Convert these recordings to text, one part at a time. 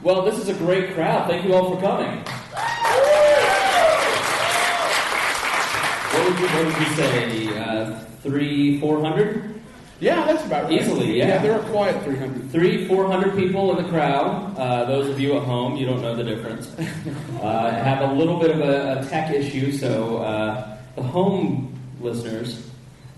Well, this is a great crowd. Thank you all for coming. What would you say? 400? Yeah, that's about right. Easily, yeah. Yeah, there are quiet 300. 400 people in the crowd. Those of you at home, you don't know the difference. Have a little bit of a tech issue, so the home listeners,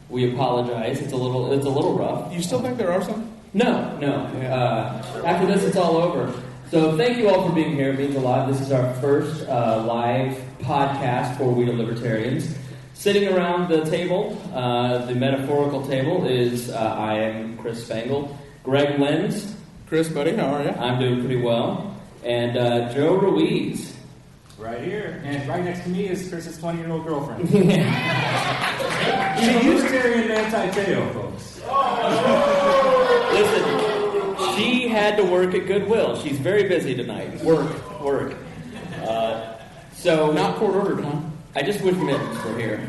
we apologize. It's a little rough. You still think there are some? No. Yeah. After this, it's all over. So thank you all for being here. It means a lot. This is our first live podcast for We the Libertarians. Sitting around the table, the metaphorical table, is I am Chris Spangle, Greg Lenz. Chris, buddy, how are you? I'm doing pretty well. And Joe Ruiz. Right here. And right next to me is Chris's 20-year-old girlfriend. She's libertarian anti-Teo, folks. Listen, she had to work at Goodwill. She's very busy tonight. Work. So not court ordered, huh? I just wish Mittens were here.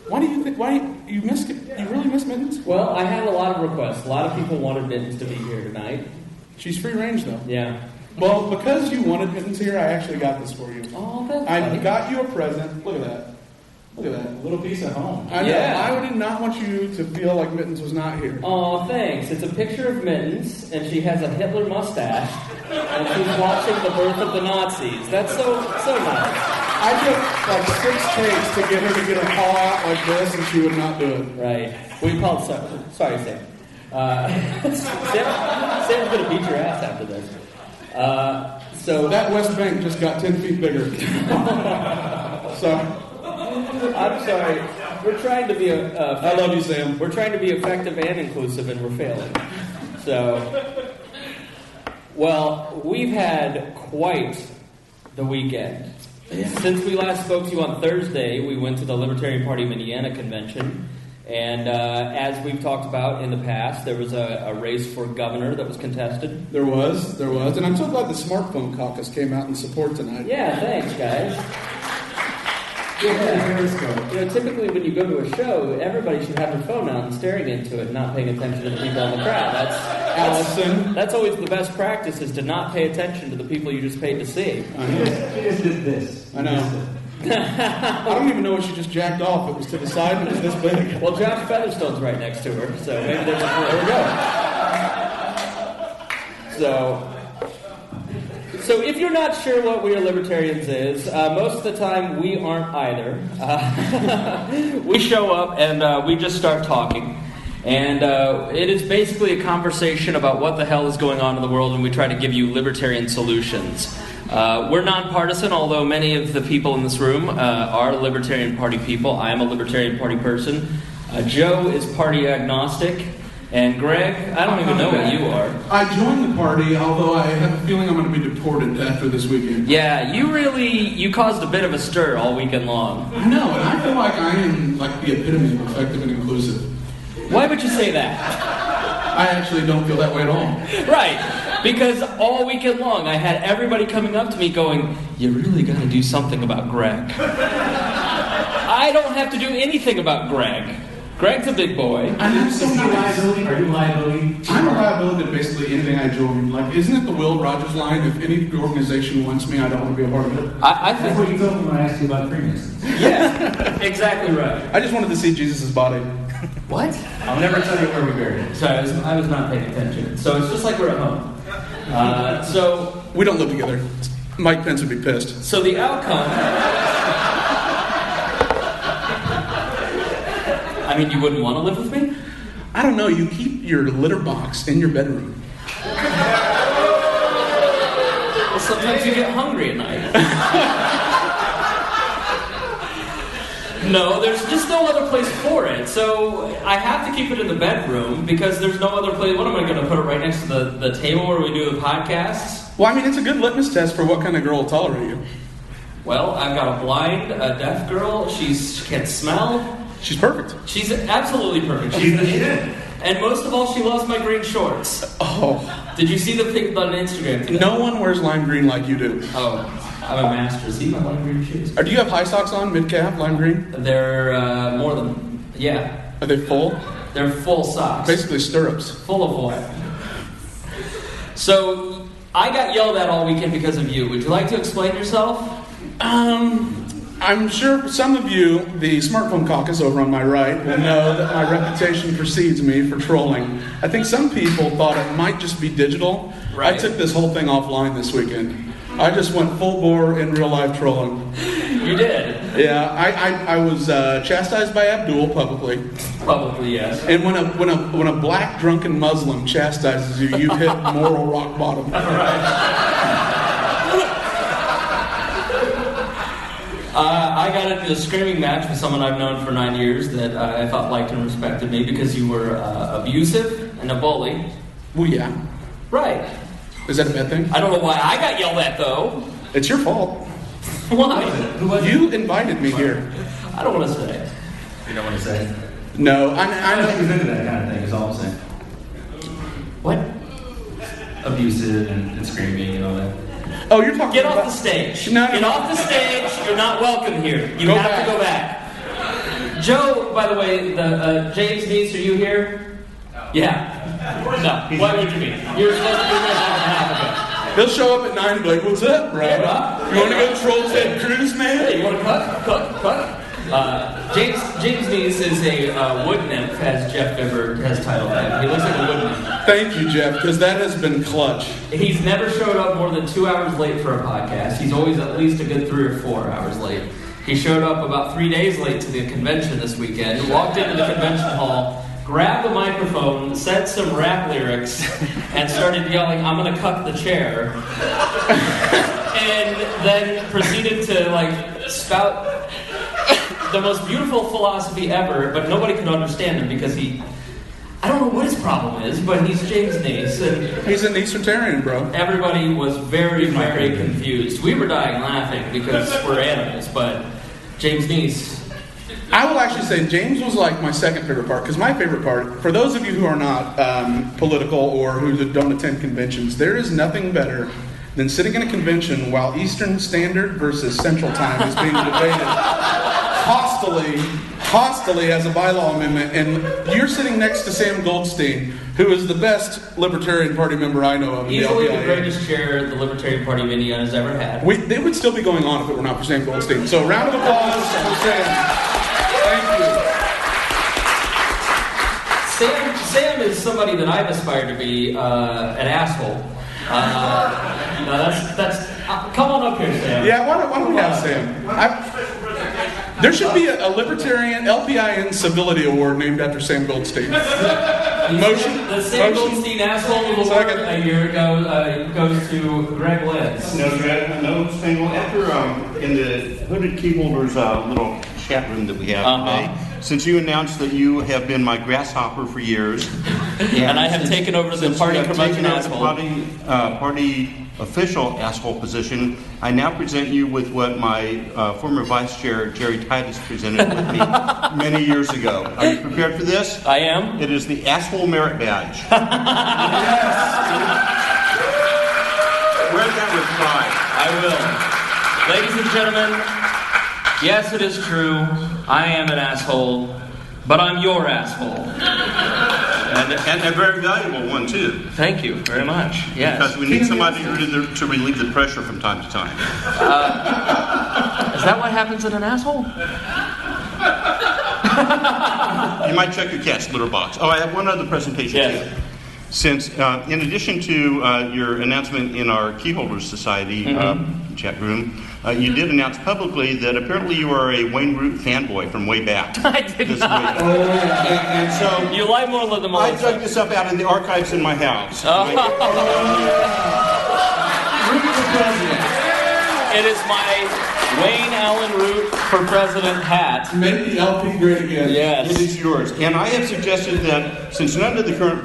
Why do you think? Why you miss? You really miss Mittens? Well, I had a lot of requests. A lot of people wanted Mittens to be here tonight. She's free range, though. Yeah. Well, because you wanted Mittens here, I actually got this for you. Oh, that's I funny. got you a present. Look at that. Look at that. A little piece of home. I know. Yeah. I did not want you to feel like Mittens was not here. Oh, thanks. It's a picture of Mittens, and she has a Hitler mustache, and she's watching the birth of the Nazis. That's so nice. I took like 6 takes to get her to get her paw out like this, and she would not do it. Right. We called sorry, Sam. Sam's going to beat your ass after this. So that West Bank just got 10 feet bigger. So I'm sorry. We're trying to be I love you, Sam. We're trying to be effective and inclusive, and we're failing. So, well, we've had quite the weekend. Since we last spoke to you on Thursday, we went to the Libertarian Party of Indiana convention, and as we've talked about in the past, there was a race for governor that was contested. There was, and I'm so glad the smartphone caucus came out in support tonight. Yeah, thanks, guys. Yeah. Typically when you go to a show, everybody should have their phone out and staring into it and not paying attention to the people in the crowd. That's always the best practice, is to not pay attention to the people you just paid to see. I know. She just did this. I know. I don't even know what she just jacked off. It was to the side and it was this big. Well, Josh Featherstone's right next to her, so maybe there we go. So if you're not sure what We Are Libertarians is, most of the time we aren't either. We show up and we just start talking. And it is basically a conversation about what the hell is going on in the world, and we try to give you libertarian solutions. We're nonpartisan, although many of the people in this room are Libertarian Party people. I am a Libertarian Party person. Joe is party agnostic. And Greg, I don't even know what you are. I joined the party, although I have a feeling I'm going to be deported after this weekend. Yeah, you caused a bit of a stir all weekend long. I know, and I feel like I am like the epitome of effective and inclusive. Why would you say that? I actually don't feel that way at all. Right, because all weekend long I had everybody coming up to me going, "You really got to do something about Greg." I don't have to do anything about Greg. Greg's a big boy. I know so nice. Are you liability? I'm a liability to basically anything I join. Like, isn't it the Will Rogers line? If any organization wants me, I don't want to be a part of it. I That's think what you told me when I asked you about Freemasons. Yeah, exactly right. I just wanted to see Jesus' body. What? I'll never tell you where we buried it. Sorry, I was not paying attention. So it's just like we're at home. So We don't live together. Mike Pence would be pissed. So the outcome... I mean, you wouldn't want to live with me? I don't know. You keep your litter box in your bedroom. Well, sometimes you get hungry at night. No, there's just no other place for it. So I have to keep it in the bedroom because there's no other place. What am I going to put it right next to the table where we do the podcasts? Well, I mean, it's a good litmus test for what kind of girl will tolerate you. Well, I've got a blind, a deaf girl. She can't smell. She's perfect. She's absolutely perfect. She's the shit. And most of all, she loves my green shorts. Oh. Did you see the thing on Instagram today? No one wears lime green like you do. Oh, I'm a master. See my lime green shoes? Or do you have high socks on, mid-calf, lime green? They're more than, yeah. Are they full? They're full socks. Basically stirrups. Full of what? So, I got yelled at all weekend because of you. Would you like to explain yourself? I'm sure some of you, the smartphone caucus over on my right, will know that my reputation precedes me for trolling. I think some people thought it might just be digital. Right. I took this whole thing offline this weekend. I just went full bore in real life trolling. You did? Yeah, I was chastised by Abdul publicly. Publicly, yes. And when a black drunken Muslim chastises you, you've hit moral rock bottom. I got into a screaming match with someone I've known for 9 years that I thought liked and respected me because you were abusive and a bully. Well, yeah. Right. Is that a bad thing? I don't know why I got yelled at, though. It's your fault. Why? You invited me here. I don't want to say. You don't want to say? No, I don't think he's into that kind of thing, is all I'm saying. What? Abusive and screaming and all that. Oh, you're talking Get about... off the stage. No. Get off the stage. You're not welcome here. You have to go back. Joe, by the way, James Neese, are you here? Yeah. No. What would you mean? You're supposed to be there like an half ago. He'll show up at 9 and be like, what's up, bro? Yeah, You want to go troll Ted Cruz, man? Hey, you want to cut? James Neese is a wood nymph, as Jeff Bibber has titled him. He looks like a wood nymph. Thank you, Jeff, because that has been clutch. He's never showed up more than 2 hours late for a podcast. He's always at least a good 3 or 4 hours late. He showed up about 3 days late to the convention this weekend, walked into the convention hall, grabbed the microphone, said some rap lyrics, and started yelling, "I'm gonna cuck the chair." And then proceeded to, spout the most beautiful philosophy ever, but nobody could understand him because I don't know what his problem is, but he's James Neese, and He's an Easternitarian, bro. everybody was very, very confused. We were dying laughing because we're animals, but James Neese... I will actually say James was like my second favorite part, because my favorite part, for those of you who are not political or who don't attend conventions, there is nothing better than sitting in a convention while Eastern Standard versus Central Time is being debated hostily as a bylaw amendment, and you're sitting next to Sam Goldstein, who is the best Libertarian Party member I know of. Easily the LPIA. greatest chair the Libertarian Party of Indiana has ever had. They would still be going on if it were not for Sam Goldstein. So round of applause for Sam. Thank you. Sam is somebody that I've aspired to be an asshole. That's come on up here, Sam. Yeah, why don't we have Sam? There should be a Libertarian LPIN Civility Award named after Sam Goldstein. Motion. The Sam Goldstein Asshole Award Second. a year ago goes to Greg Lenz. No, Spangle. After in the Hooded Keyholders little chat room that we have today, since you announced that you have been my grasshopper for years, and I have taken over the party curmudgeon asshole. Party official asshole position, I now present you with what my former vice chair Jerry Titus presented with me many years ago. Are you prepared for this? I am. It is the asshole merit badge. Wear that with pride. I will. Ladies and gentlemen, yes, it is true. I am an asshole, but I'm your asshole. And a very valuable one, too. Thank you very much. Yes. Because we need somebody to relieve the pressure from time to time. Is that what happens in an asshole? You might check your cat's litter box. Oh, I have one other presentation, Yes. too. Since, in addition to your announcement in our Keyholders Society chat room, you did announce publicly that apparently you are a Wayne Root fanboy from way back. I did not. And so You lie more than the I dug this up out of the archives in my house. Root for president. It is my Wayne Allen Root for president hat. Make the LP great again. Yes. It is yours. And I have suggested that since none of the current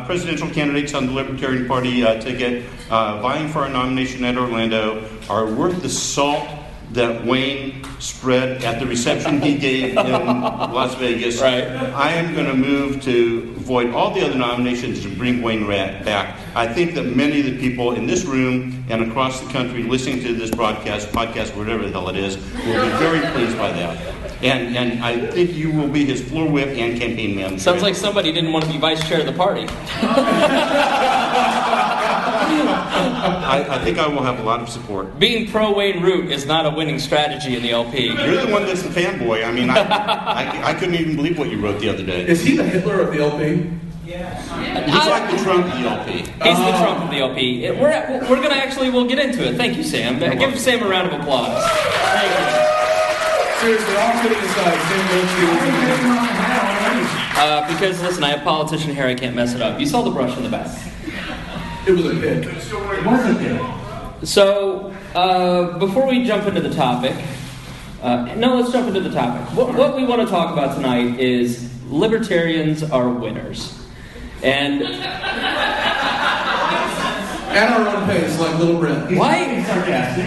presidential candidates on the Libertarian Party ticket vying for our nomination at Orlando are worth the salt that Wayne spread at the reception he gave in Las Vegas, Right. I am going to move to avoid all the other nominations and bring Wayne back. I think that many of the people in this room and across the country listening to this podcast, whatever the hell it is, will be very pleased by that. And I think you will be his floor whip and campaign manager. Sounds like somebody didn't want to be vice chair of the party. I think I will have a lot of support. Being pro Wayne Root is not a winning strategy in the LP. You're the one that's the fanboy. I mean, I couldn't even believe what you wrote the other day. Is he the Hitler of the LP? He's like the Trump of the LP. He's the Trump of the LP. We're going to we'll get into it. Thank you, Sam. Give Sam a round of applause. Thank you. Seriously, all kidding aside, Sam goes because, listen, I have politician hair, I can't mess it up. You saw the brush in the back. It was a pick. It was a pick. So, before we jump into the topic, let's jump into the topic. What we want to talk about tonight is libertarians are winners. And At our own pace, like Little Brent. why? Sarcastic.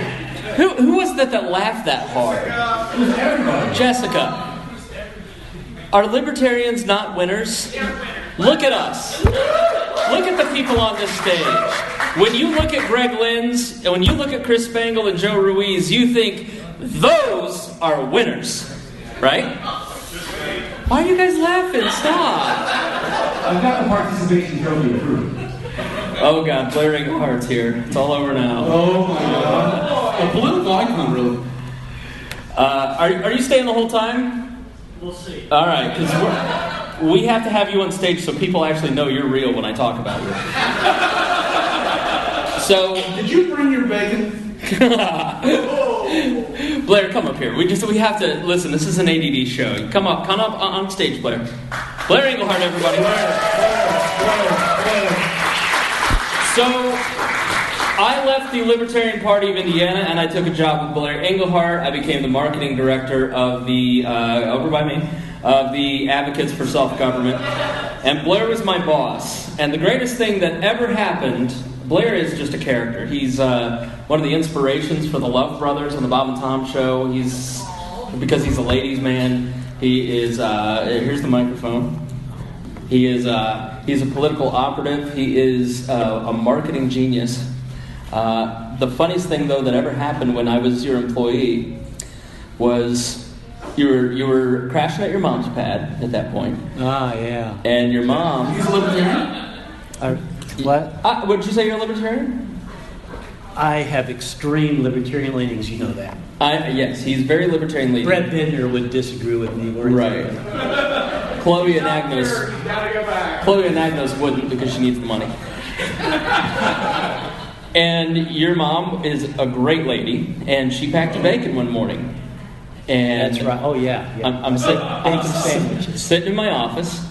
Who was that laughed that hard? It was everybody. Jessica. Are libertarians not winners? Look at us. Look at the people on this stage. When you look at Greg Lenz, and when you look at Chris Spangle and Joe Ruiz, you think those are winners, right? Why are you guys laughing? Stop. I've got the participation trophy approved. Oh God, blaring hearts here. It's all over now. Oh my God. A political icon, really. Are you staying the whole time? We'll see. All right, because we have to have you on stage so people actually know you're real when I talk about you. So, Did you bring your bacon? Blair, come up here. We have to listen. This is an ADD show. Come up on stage, Blair. Blair Englehart, everybody. So, I left the Libertarian Party of Indiana and I took a job with Blair Englehart. I became the marketing director of the, over by me, of the Advocates for Self-Government. And Blair was my boss. And the greatest thing that ever happened, Blair is just a character. He's one of the inspirations for the Love Brothers on the Bob and Tom show. Because he's a ladies' man, he is, here's the microphone. He's a political operative. He is a marketing genius. The funniest thing, though, that ever happened when I was your employee was you were crashing at your mom's pad at that point. Ah, yeah. And your mom... He's a libertarian? What? Would you say you're a libertarian? I have extreme libertarian leanings, you know that. Yes, he's very libertarian leaning. Brett Bender would disagree with me. Right. Chloe and Agnes wouldn't because she needs the money. And your mom is a great lady, and she packed a bacon one morning. And That's right. Oh, yeah. I'm Bacon sandwiches. sitting in my office,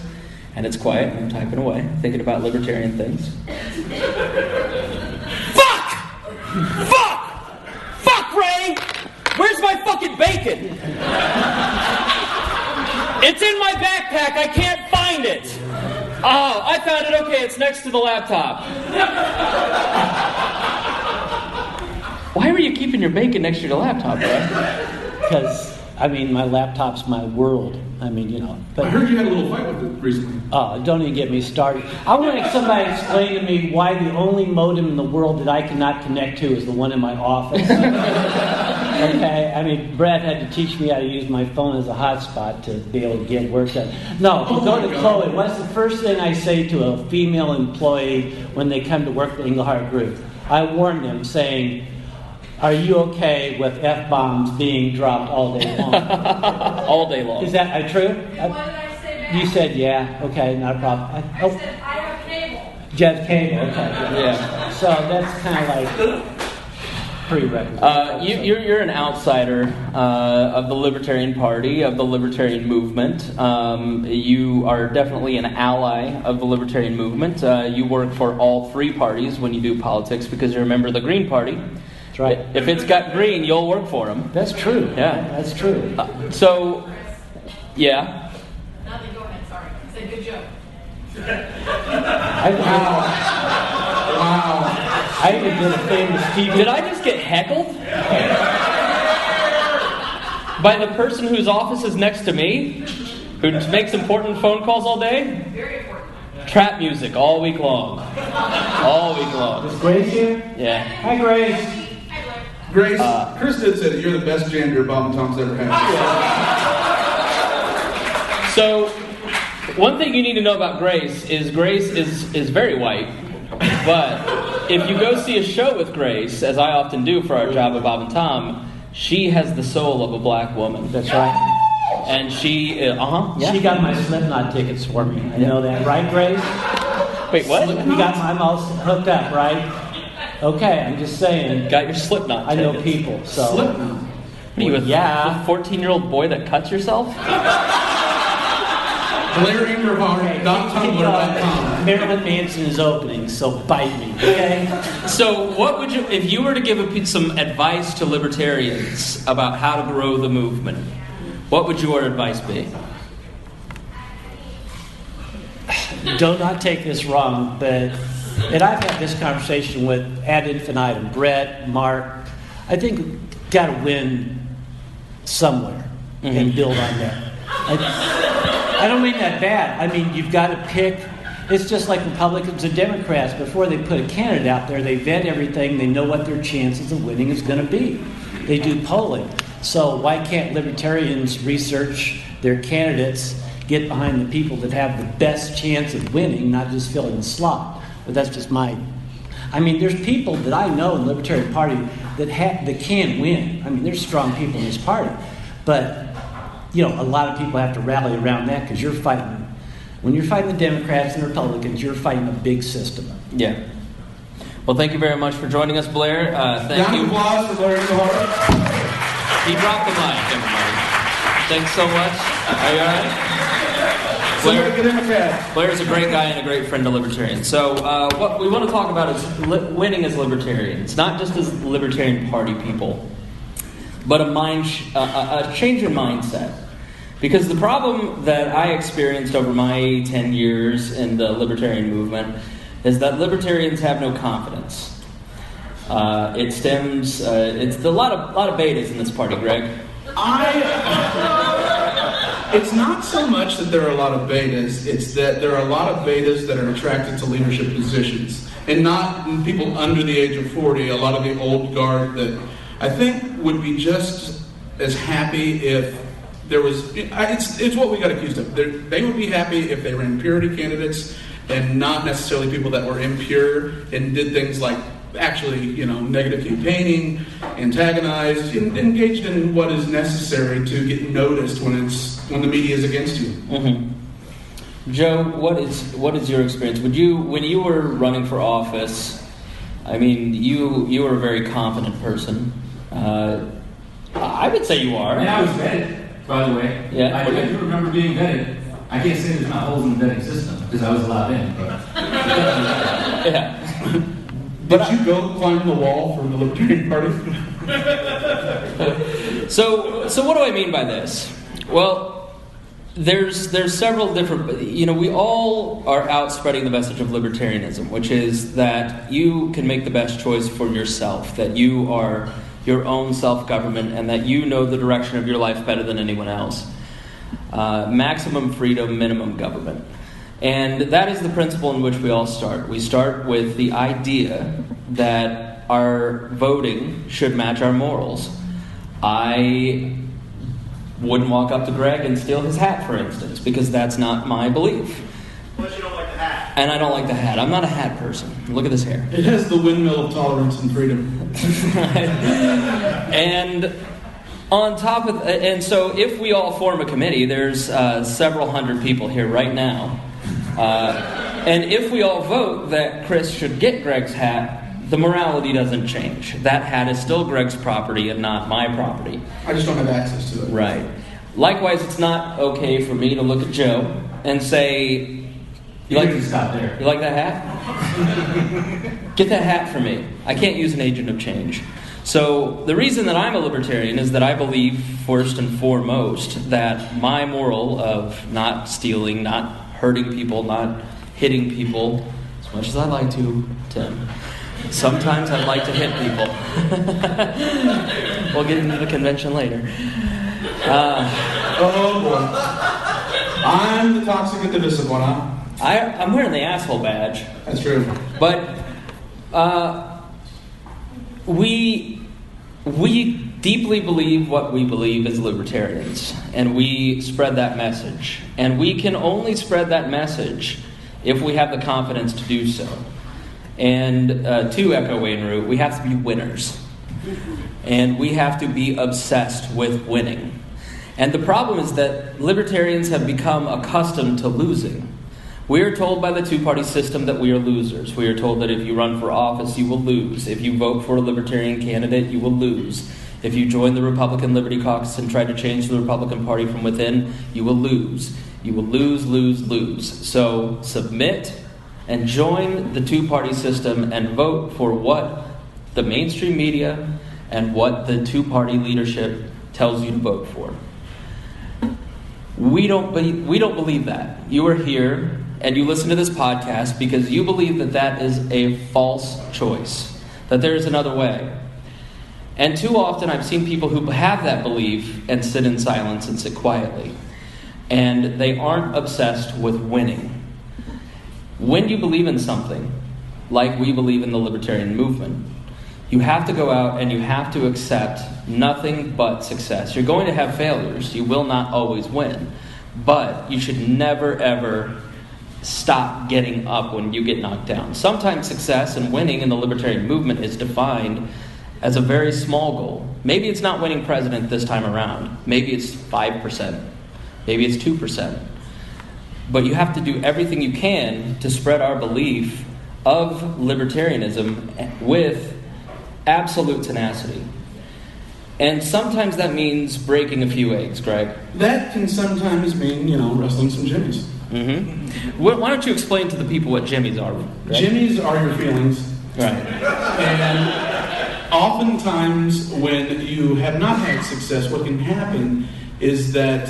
and it's quiet, and I'm typing away, thinking about libertarian things. Fuck, Ray! Where's my fucking bacon? It's in my backpack. I can't find it. Oh, I found it. Okay, it's next to the laptop. Why were you keeping your bacon next to your laptop, bro? Because, my laptop's my world. I But heard you had a little fight with it recently. don't even get me started. I want somebody to explain to me why the only modem in the world that I cannot connect to is the one in my office. Okay? Brad had to teach me how to use my phone as a hotspot to be able to get work done. No, go to Chloe. What's the first thing I say to a female employee when they come to work for the Englehart Group? I warn them saying, are you okay with F-bombs being dropped all day long? All day long. Is that true? What did I say back? You said, yeah. Okay, not a problem. I said, I have cable. Jet cable. Okay. Yeah. So that's kind of like prerequisite. You're an outsider of the Libertarian Party, of the Libertarian movement. You are definitely an ally of the Libertarian movement. You work for all three parties when you do politics because you're a member of the Green Party. That's right. If it's got green, you'll work for them. That's true. Yeah. That's true. Yeah. Nothing, go ahead, sorry. I said good joke. Wow. I even did a famous TV. Did I just get heckled? By the person whose office is next to me? Who makes important phone calls all day? Very important. Trap music all week long. All week long. Is Grace here? Yeah. Hi, Grace. Hi, Blair. Grace, Chris did say that you're the best janitor Bob and Tom's ever had. So, one thing you need to know about Grace is very white, but if you go see a show with Grace, as I often do for our job at Bob and Tom, she has the soul of a black woman. That's right. And she, She got my Slipknot tickets for me. I know that, right, Grace? Wait, what? You got my all hooked up, right? Okay, I'm just saying. Got your Slipknot I know tickets. people, so. Slipknot. What are you, Yeah. a 14-year-old boy that cuts yourself? BlairIngerHart.tumblr.com. Marilyn Manson is opening, so bite me, okay? So, what would you, if you were to give some advice to libertarians about how to grow the movement, what would your advice be? Do not take this wrong, but, and I've had this conversation with ad infinitum, Brett, Mark. I think we've got to win somewhere and build on that. I don't mean that bad. I mean, you've got to pick. It's just like Republicans and Democrats. Before they put a candidate out there, they vet everything. They know what their chances of winning is going to be. They do polling. So why can't libertarians research their candidates, get behind the people that have the best chance of winning, not just filling the slot? But that's just my... I mean, there's people that I know in the Libertarian Party that can win. I mean, there's strong people in this party. But, you know, a lot of people have to rally around that because you're fighting... When you're fighting the Democrats and Republicans, you're fighting a big system. Yeah. Well, thank you very much for joining us, Blair. Thank Round you. of applause for Blair Ingerhart. He dropped the mic, everybody. Thanks so much. Are you all right? Somebody get in a cab. Blair's a great guy and a great friend to libertarians. So what we want to talk about is winning as libertarians, not just as Libertarian Party people, but a change in mindset. Because the problem that I experienced over my 10 years in the libertarian movement is that libertarians have no confidence. It stems. It's a lot of betas in this party, Greg. It's not so much that there are a lot of betas, it's that there are a lot of betas that are attracted to leadership positions. And not people under the age of 40, a lot of the old guard that I think would be just as happy if there was... It's what we got accused of. They would be happy if they were impurity candidates and not necessarily people that were impure and did things like actually, negative campaigning, antagonized, engaged in what is necessary to get noticed when the media is against you. Mm-hmm. Joe, what is your experience? When you were running for office, I mean, you were a very confident person. I would say you are. And I was vetted, by the way. Yeah. I do remember being vetted. I can't say there's not holes in the vetting system because I was allowed in. But Yeah. Did you go climb the wall for the Libertarian Party? So what do I mean by this? Well, there's several different... we all are out spreading the message of libertarianism, which is that you can make the best choice for yourself, that you are your own self-government, and that you know the direction of your life better than anyone else. Maximum freedom, minimum government. And that is the principle in which we all start. We start with the idea that our voting should match our morals. I wouldn't walk up to Greg and steal his hat, for instance, because that's not my belief. Unless you don't like the hat. And I don't like the hat. I'm not a hat person. Look at this hair. It has the windmill of tolerance and freedom. And on top of... And so if we all form a committee, there's several hundred people here right now. And if we all vote that Chris should get Greg's hat, the morality doesn't change. That hat is still Greg's property and not my property. I just don't have access to it. Right. Likewise, it's not okay for me to look at Joe and say, you like to stop there. You like that hat? Get that hat for me. I can't use an agent of change. So the reason that I'm a libertarian is that I believe, first and foremost, that my moral of not stealing, not hurting people, not hitting people, as much as I like to, Tim. Sometimes I'd like to hit people. We'll get into the convention later. Oh boy. I'm the toxic and divisive one, huh? I'm wearing the asshole badge. That's true. But we deeply believe what we believe as libertarians, and we spread that message. And we can only spread that message if we have the confidence to do so. And to echo Wayne Root, we have to be winners. And we have to be obsessed with winning. And the problem is that libertarians have become accustomed to losing. We are told by the two-party system that we are losers. We are told that if you run for office, you will lose. If you vote for a libertarian candidate, you will lose. If you join the Republican Liberty Caucus and try to change the Republican Party from within, you will lose. You will lose, lose, lose. So submit and join the two-party system and vote for what the mainstream media and what the two-party leadership tells you to vote for. We don't believe that. You are here and you listen to this podcast because you believe that that is a false choice, that there is another way. And too often I've seen people who have that belief and sit in silence and sit quietly. And they aren't obsessed with winning. When you believe in something, like we believe in the libertarian movement, you have to go out and you have to accept nothing but success. You're going to have failures. You will not always win. But you should never, ever stop getting up when you get knocked down. Sometimes success and winning in the libertarian movement is defined as a very small goal. Maybe it's not winning president this time around. Maybe it's 5%. Maybe it's 2%. But you have to do everything you can to spread our belief of libertarianism with absolute tenacity. And sometimes that means breaking a few eggs, Greg. That can sometimes mean, wrestling some jimmies. Mm-hmm. Why don't you explain to the people what jimmies are, Greg? Jimmies are your feelings. Right. And oftentimes when you have not had success, what can happen is that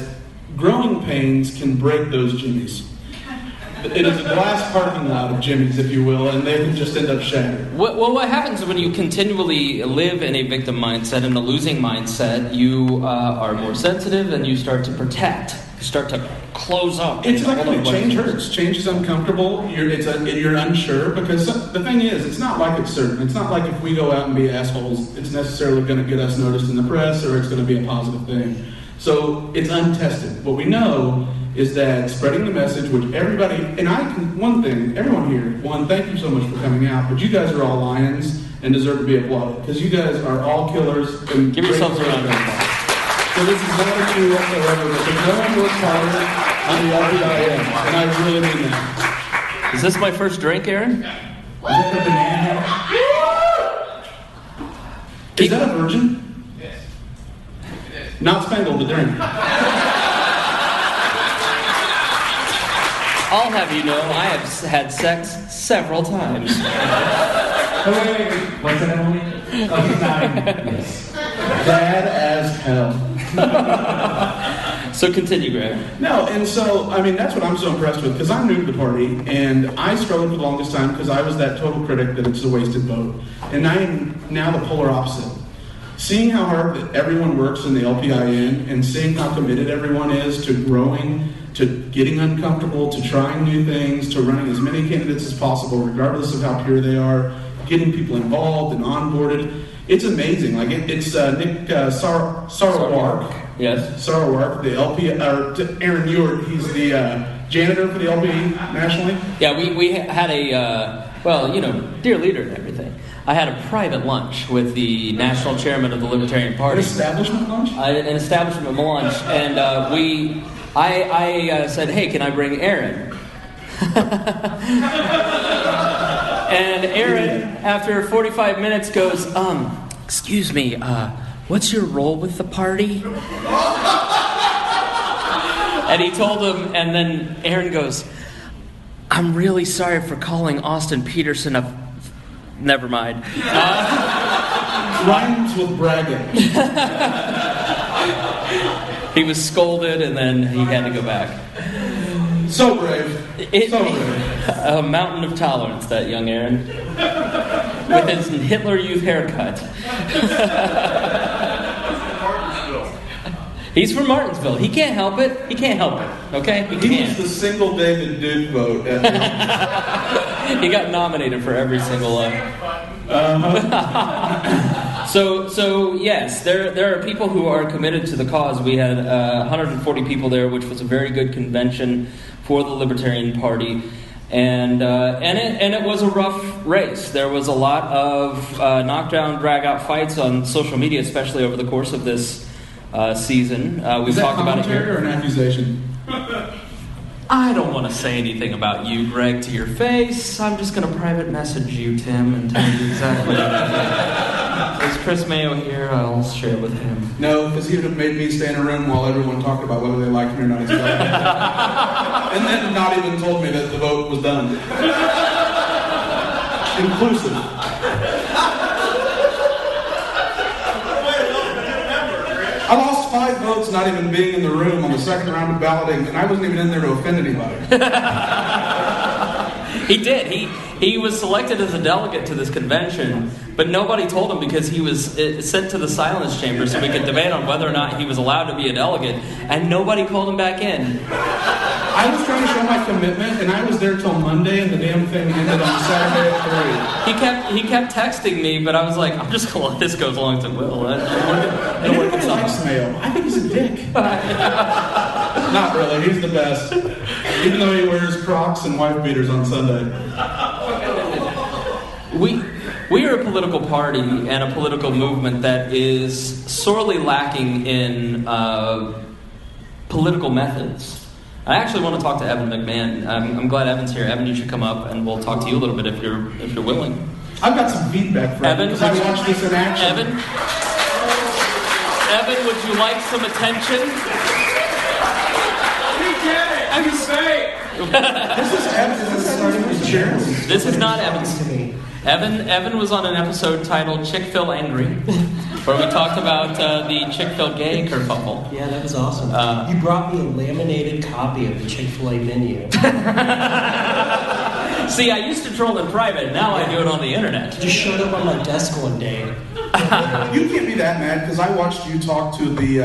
growing pains can break those jimmies. It is a glass parking lot of jimmies, if you will, and they can just end up shattered. Well, what happens when you continually live in a victim mindset, in a losing mindset, you are more sensitive and you start to protect. You start to close up. It's like change hurts. Change is uncomfortable. You're unsure because the thing is, it's not like it's certain. It's not like if we go out and be assholes, it's necessarily going to get us noticed in the press or it's going to be a positive thing. So it's untested. What we know is that spreading the message, which everybody, and everyone here, thank you so much for coming out, but you guys are all lions and deserve to be applauded because you guys are all killers. And give yourselves a round of applause. So this is not a you whatsoever, but no one works harder on the LPIM, and I really mean that. Is this my first drink, Aaron? Is that a banana hat? Is that a virgin? Yes. Not Spangle, the drink. I'll have you know, I have had sex several times. Wait. What's that, Emily? Oh, he's nodding. Yes. Bad as hell. So continue, Greg. No, and so, that's what I'm so impressed with, because I'm new to the party, and I struggled for the longest time because I was that total critic that it's a wasted vote. And I am now the polar opposite. Seeing how hard that everyone works in the LPIN, and seeing how committed everyone is to growing, to getting uncomfortable, to trying new things, to running as many candidates as possible, regardless of how pure they are, getting people involved and onboarded. It's amazing. Like it's Nick Sarwark. Yes. Sarwark, the LP, or Aaron Ewart. He's the janitor for the LP nationally. Yeah, we had a dear leader and everything. I had a private lunch with the national chairman of the Libertarian Party. An establishment lunch? An establishment lunch, and I said, "Hey, can I bring Aaron?" And Aaron, after 45 minutes, goes, "Excuse me, what's your role with the party?" And he told him, and then Aaron goes, "I'm really sorry for calling Austin Peterson a..." Never mind. Rhymes with bragging. He was scolded, and then he had to go back. So brave. So brave. A mountain of tolerance, that young Aaron. With his Hitler Youth haircut. He's from Martinsville. He can't help it. Okay? He was the single David Duke vote. He got nominated for every single one. So yes, there are people who are committed to the cause. We had 140 people there, which was a very good convention for the Libertarian Party. And it was a rough race. There was a lot of knockdown, drag-out fights on social media, especially over the course of this season. We've talked about it here. Or an accusation? I don't want to say anything about you, Greg, to your face. I'm just going to private message you, Tim, and tell you exactly what I think. Is Chris Mayo here? I'll share it with him. No, because he would have made me stay in a room while everyone talked about whether they liked me or not as well. And then not even told me that the vote was done. Inclusive. I lost 5 votes not even being in the room on the second round of balloting, and I wasn't even in there to offend anybody. He did. He was selected as a delegate to this convention, but nobody told him because he was sent to the silence chamber so we could debate on whether or not he was allowed to be a delegate, and nobody called him back in. I was trying to show my commitment, and I was there till Monday, and the damn thing ended on Saturday at 3. He kept texting me, but I was like, I'm just going to let this go as long as it will. And everybody likes Mayo. I think he's a dick. Not really. He's the best. Even though he wears Crocs and wife beaters on Sunday. We are a political party and a political movement that is sorely lacking in political methods. I actually want to talk to Evan McMahon. I'm glad Evan's here. Evan, you should come up and we'll talk to you a little bit if you're willing. I've got some feedback for Evan, because I watched this in action. Evan, would you like some attention? Evan's fake. This is Evan starting his chair. This is not Evan's. Evan was on an episode titled Chick-fil Angry, where we talked about the Chick-fil gay kerfuffle. Yeah, that was awesome. You brought me a laminated copy of the Chick-fil-A menu. See, I used to troll in private, now I do it on the internet. Just showed up on my desk one day. You can't be that mad because I watched you talk to the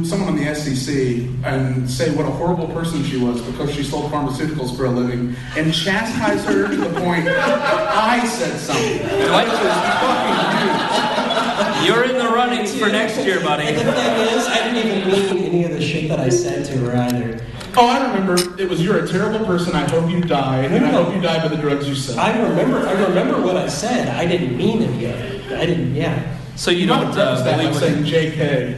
someone on the SEC and say what a horrible person she was because she sold pharmaceuticals for a living and chastise her to the point I said something. You're in the runnings for next year, buddy. And the thing is, I didn't even mean any of the shit that I said to her either. Oh, I remember. It was, you're a terrible person. I hope you die. And I hope you die by the drugs you sell. I remember what I said. I didn't mean any of it. I didn't, yeah. So you don't believe saying JK.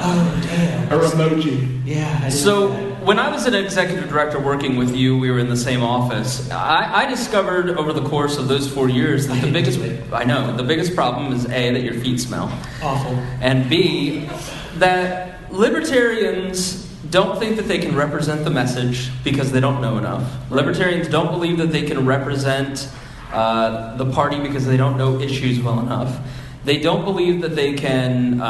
Oh, damn. Or emoji. Yeah, I didn't So do that. when I was an executive director working with you, we were in the same office. I discovered over the course of those 4 years that the biggest problem is A, that your feet smell. Awful. And B, that libertarians don't think that they can represent the message because they don't know enough. Libertarians don't believe that they can represent the party because they don't know issues well enough. They don't believe that they can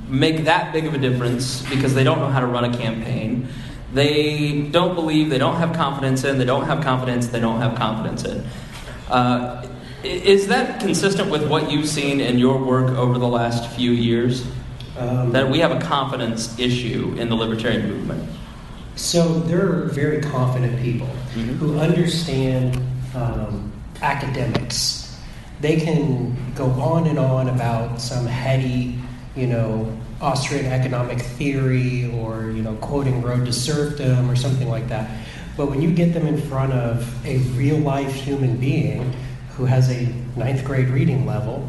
make that big of a difference because they don't know how to run a campaign. They don't believe, they don't have confidence in, they don't have confidence in. Is that consistent with what you've seen in your work over the last few years? That we have a confidence issue in the libertarian movement? So there are very confident people who understand academics. They can go on and on about some heady, Austrian economic theory or, quoting Road to Serfdom or something like that. But when you get them in front of a real-life human being who has a 9th grade reading level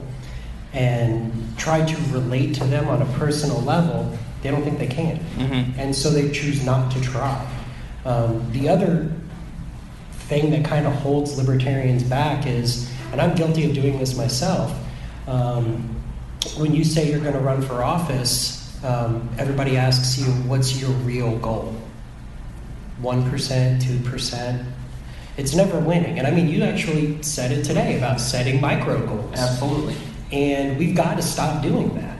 and try to relate to them on a personal level, they don't think they can. And so they choose not to try. The other thing that kind of holds libertarians back is, and I'm guilty of doing this myself, when you say you're going to run for office, everybody asks you, what's your real goal? 1%, 2%? It's never winning. And I mean, you actually said it today about setting micro goals. Absolutely. And we've got to stop doing that.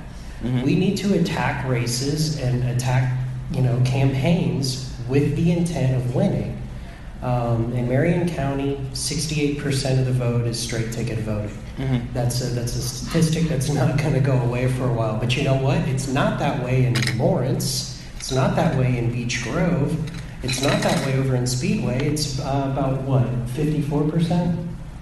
We need to attack races and attack, campaigns with the intent of winning. In Marion County, 68% of the vote is straight ticket voting. That's a statistic that's not going to go away for a while. But you know what? It's not that way in Lawrence. It's not that way in Beech Grove. It's not that way over in Speedway. It's about, 54%?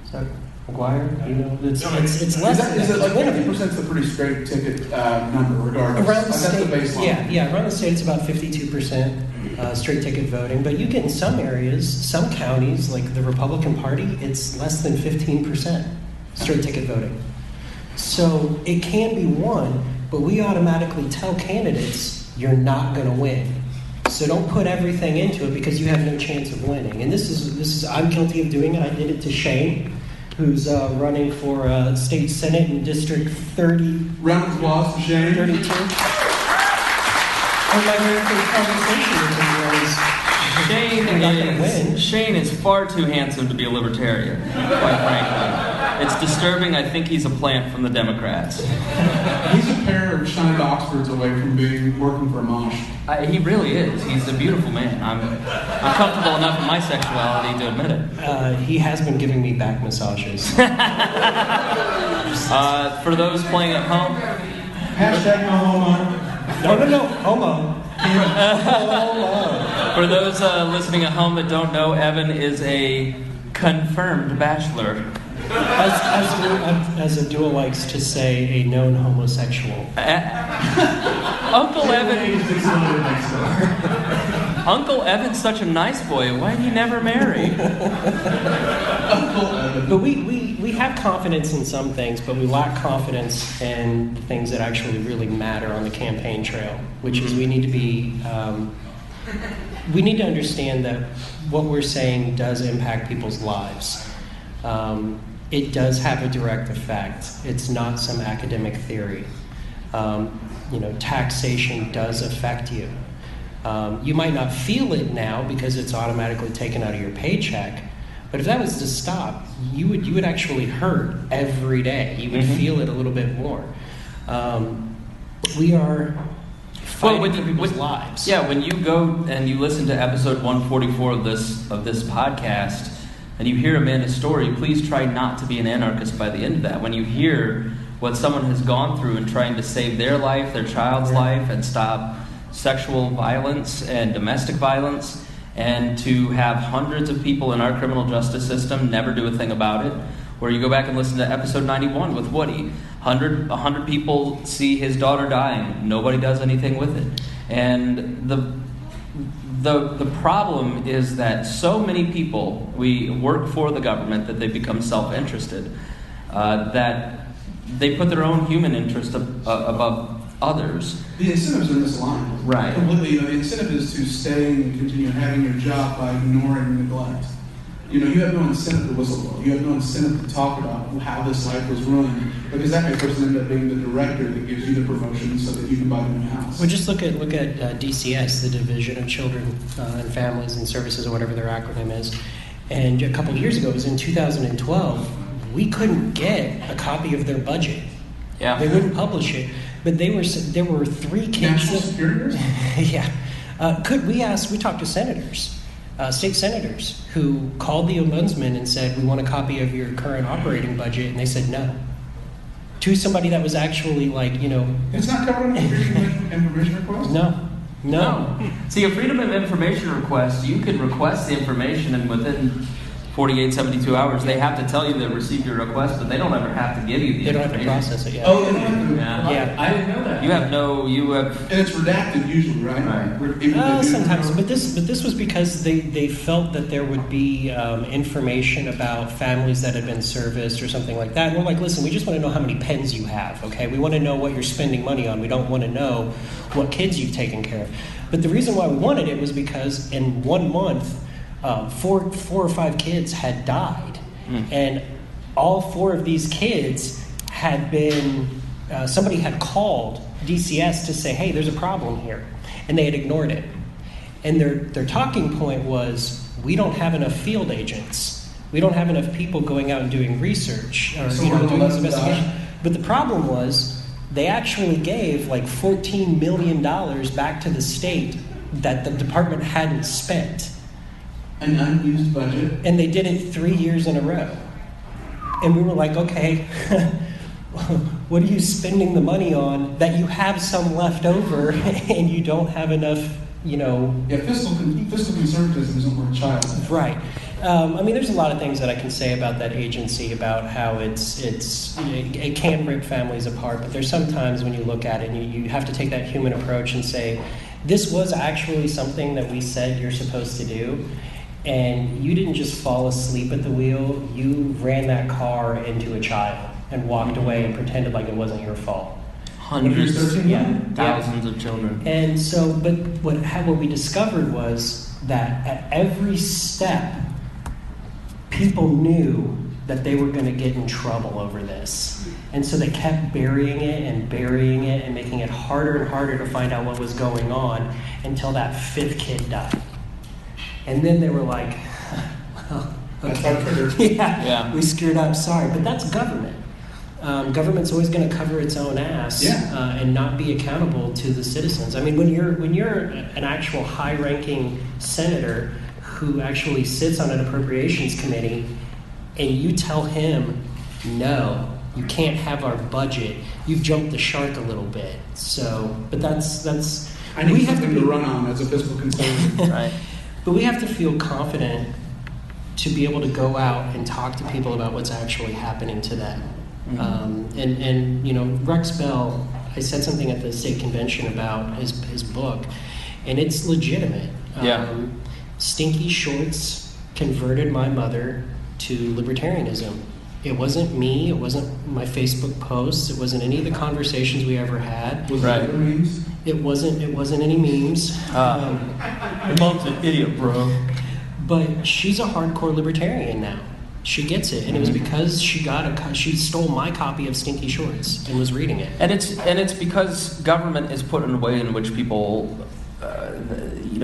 So McGuire, you know, it's less Is than it that. like It's 50% is a pretty straight ticket number, regardless? around the That's state, the baseline. yeah, around the state it's about 52% straight ticket voting. But you get in some areas, some counties, like the Republican Party, it's less than 15% straight ticket voting. So it can be won, but we automatically tell candidates you're not going to win. So don't put everything into it because you have no chance of winning. And this is I'm guilty of doing it. I did it to Shane, who's running for state senate in District 30. Round of applause for Shane. 32. And my very first conversation with him was, "You're not going to win." Shane is far too handsome to be a libertarian, quite frankly. It's disturbing. I think he's a plant from the Democrats. He's a pair of shiny Oxfords away from working for a mosh. He really is. He's a beautiful man. I'm comfortable enough in my sexuality to admit it. He has been giving me back massages. For those playing at home, Hashtag no homo. No, homo. for those listening at home that don't know, Evan is a confirmed bachelor. As Abdul likes to say, a known homosexual. Uncle Evan's such a nice boy. Why did he never marry? But we have confidence in some things, but we lack confidence in things that actually really matter on the campaign trail, which is we need to be, we need to understand that what we're saying does impact people's lives. It does have a direct effect. It's not some academic theory. Taxation does affect you. You might not feel it now because it's automatically taken out of your paycheck, but if that was to stop, you would actually hurt every day. You would feel it a little bit more. We are fighting for people's lives. Yeah, when you go and you listen to episode 144 of this podcast, and you hear Amanda's story, please try not to be an anarchist by the end of that. When you hear what someone has gone through in trying to save their life, their child's life, and stop sexual violence and domestic violence, and to have hundreds of people in our criminal justice system never do a thing about it, or you go back and listen to episode 91 with Woody, 100 people see his daughter dying, nobody does anything with it. And the problem is that so many people, we work for the government that they become self-interested, that they put their own human interest above others. The incentives are misaligned. Right. Completely. The incentive is to stay and continue having your job by ignoring neglect. You have no incentive to whistleblow. You have no incentive to talk about how this life was ruined, because that may person end up being the director that gives you the promotion so that you can buy the new house. Well, just look at DCS, the Division of Children and Families and Services, or whatever their acronym is. And a couple of years ago, it was in 2012, we couldn't get a copy of their budget. Yeah. They wouldn't publish it. But there were 3 kids. National security? Yeah. We talked to senators. State senators who called the ombudsman and said, "We want a copy of your current operating budget," and they said no. To somebody that was actually It's not covered in the Freedom of Information request? No. See, a Freedom of Information request, you can request the information, and within 48, 72 hours, they have to tell you they received your request, but they don't ever have to give you the They don't have to information. process it yet. Oh, Yeah. I didn't know that. You have And it's redacted usually, right? Right. Sometimes, but this was because they felt that there would be information about families that had been serviced or something like that. And we're like, listen, we just want to know how many pens you have, okay? We want to know what you're spending money on. We don't want to know what kids you've taken care of. But the reason why we wanted it was because in 1 month, 4 or 5 kids had died, and all 4 of these kids had been. Somebody had called DCS to say, "Hey, there's a problem here," and they had ignored it. And their talking point was, "We don't have enough field agents. We don't have enough people going out and doing research or doing this investigation." But the problem was, they actually gave like $14 million back to the state that the department hadn't spent. An unused budget. And they did it 3 years in a row. And we were like, okay, what are you spending the money on that you have some left over and you don't have enough, Yeah, fiscal conservatism isn't worth child. Right. I mean, there's a lot of things that I can say about that agency, about how it can rip families apart. But there's sometimes when you look at it, and you have to take that human approach and say, this was actually something that we said you're supposed to do, and you didn't just fall asleep at the wheel. You ran that car into a child and walked away and pretended like it wasn't your fault. Hundreds, thousands yeah. of children. And so, but what we discovered was that at every step, people knew that they were going to get in trouble over this. And so they kept burying it and making it harder and harder to find out what was going on until that fifth kid died. And then they were like, well, That's our trigger. yeah, we screwed up, sorry. But that's government. Government's always going to cover its own ass and not be accountable to the citizens. I mean, when you're an actual high-ranking senator who actually sits on an appropriations committee, and you tell him, no, you can't have our budget, you've jumped the shark a little bit. So, but that's. I need something to run on as a fiscal consultant. Right. But we have to feel confident to be able to go out and talk to people about what's actually happening to them. Mm-hmm. And you know, Rex Bell, I said something at the state convention about his book, and it's legitimate. Yeah. Stinky Shorts converted my mother to libertarianism. It wasn't me. It wasn't my Facebook posts. It wasn't any of the conversations we ever had. Was Right. it other memes? It wasn't any memes. Your mom's an idiot, bro. But she's a hardcore libertarian now. She gets it, and it was because she stole my copy of Stinky Shorts and was reading it. And it's because government is put in a way in which people,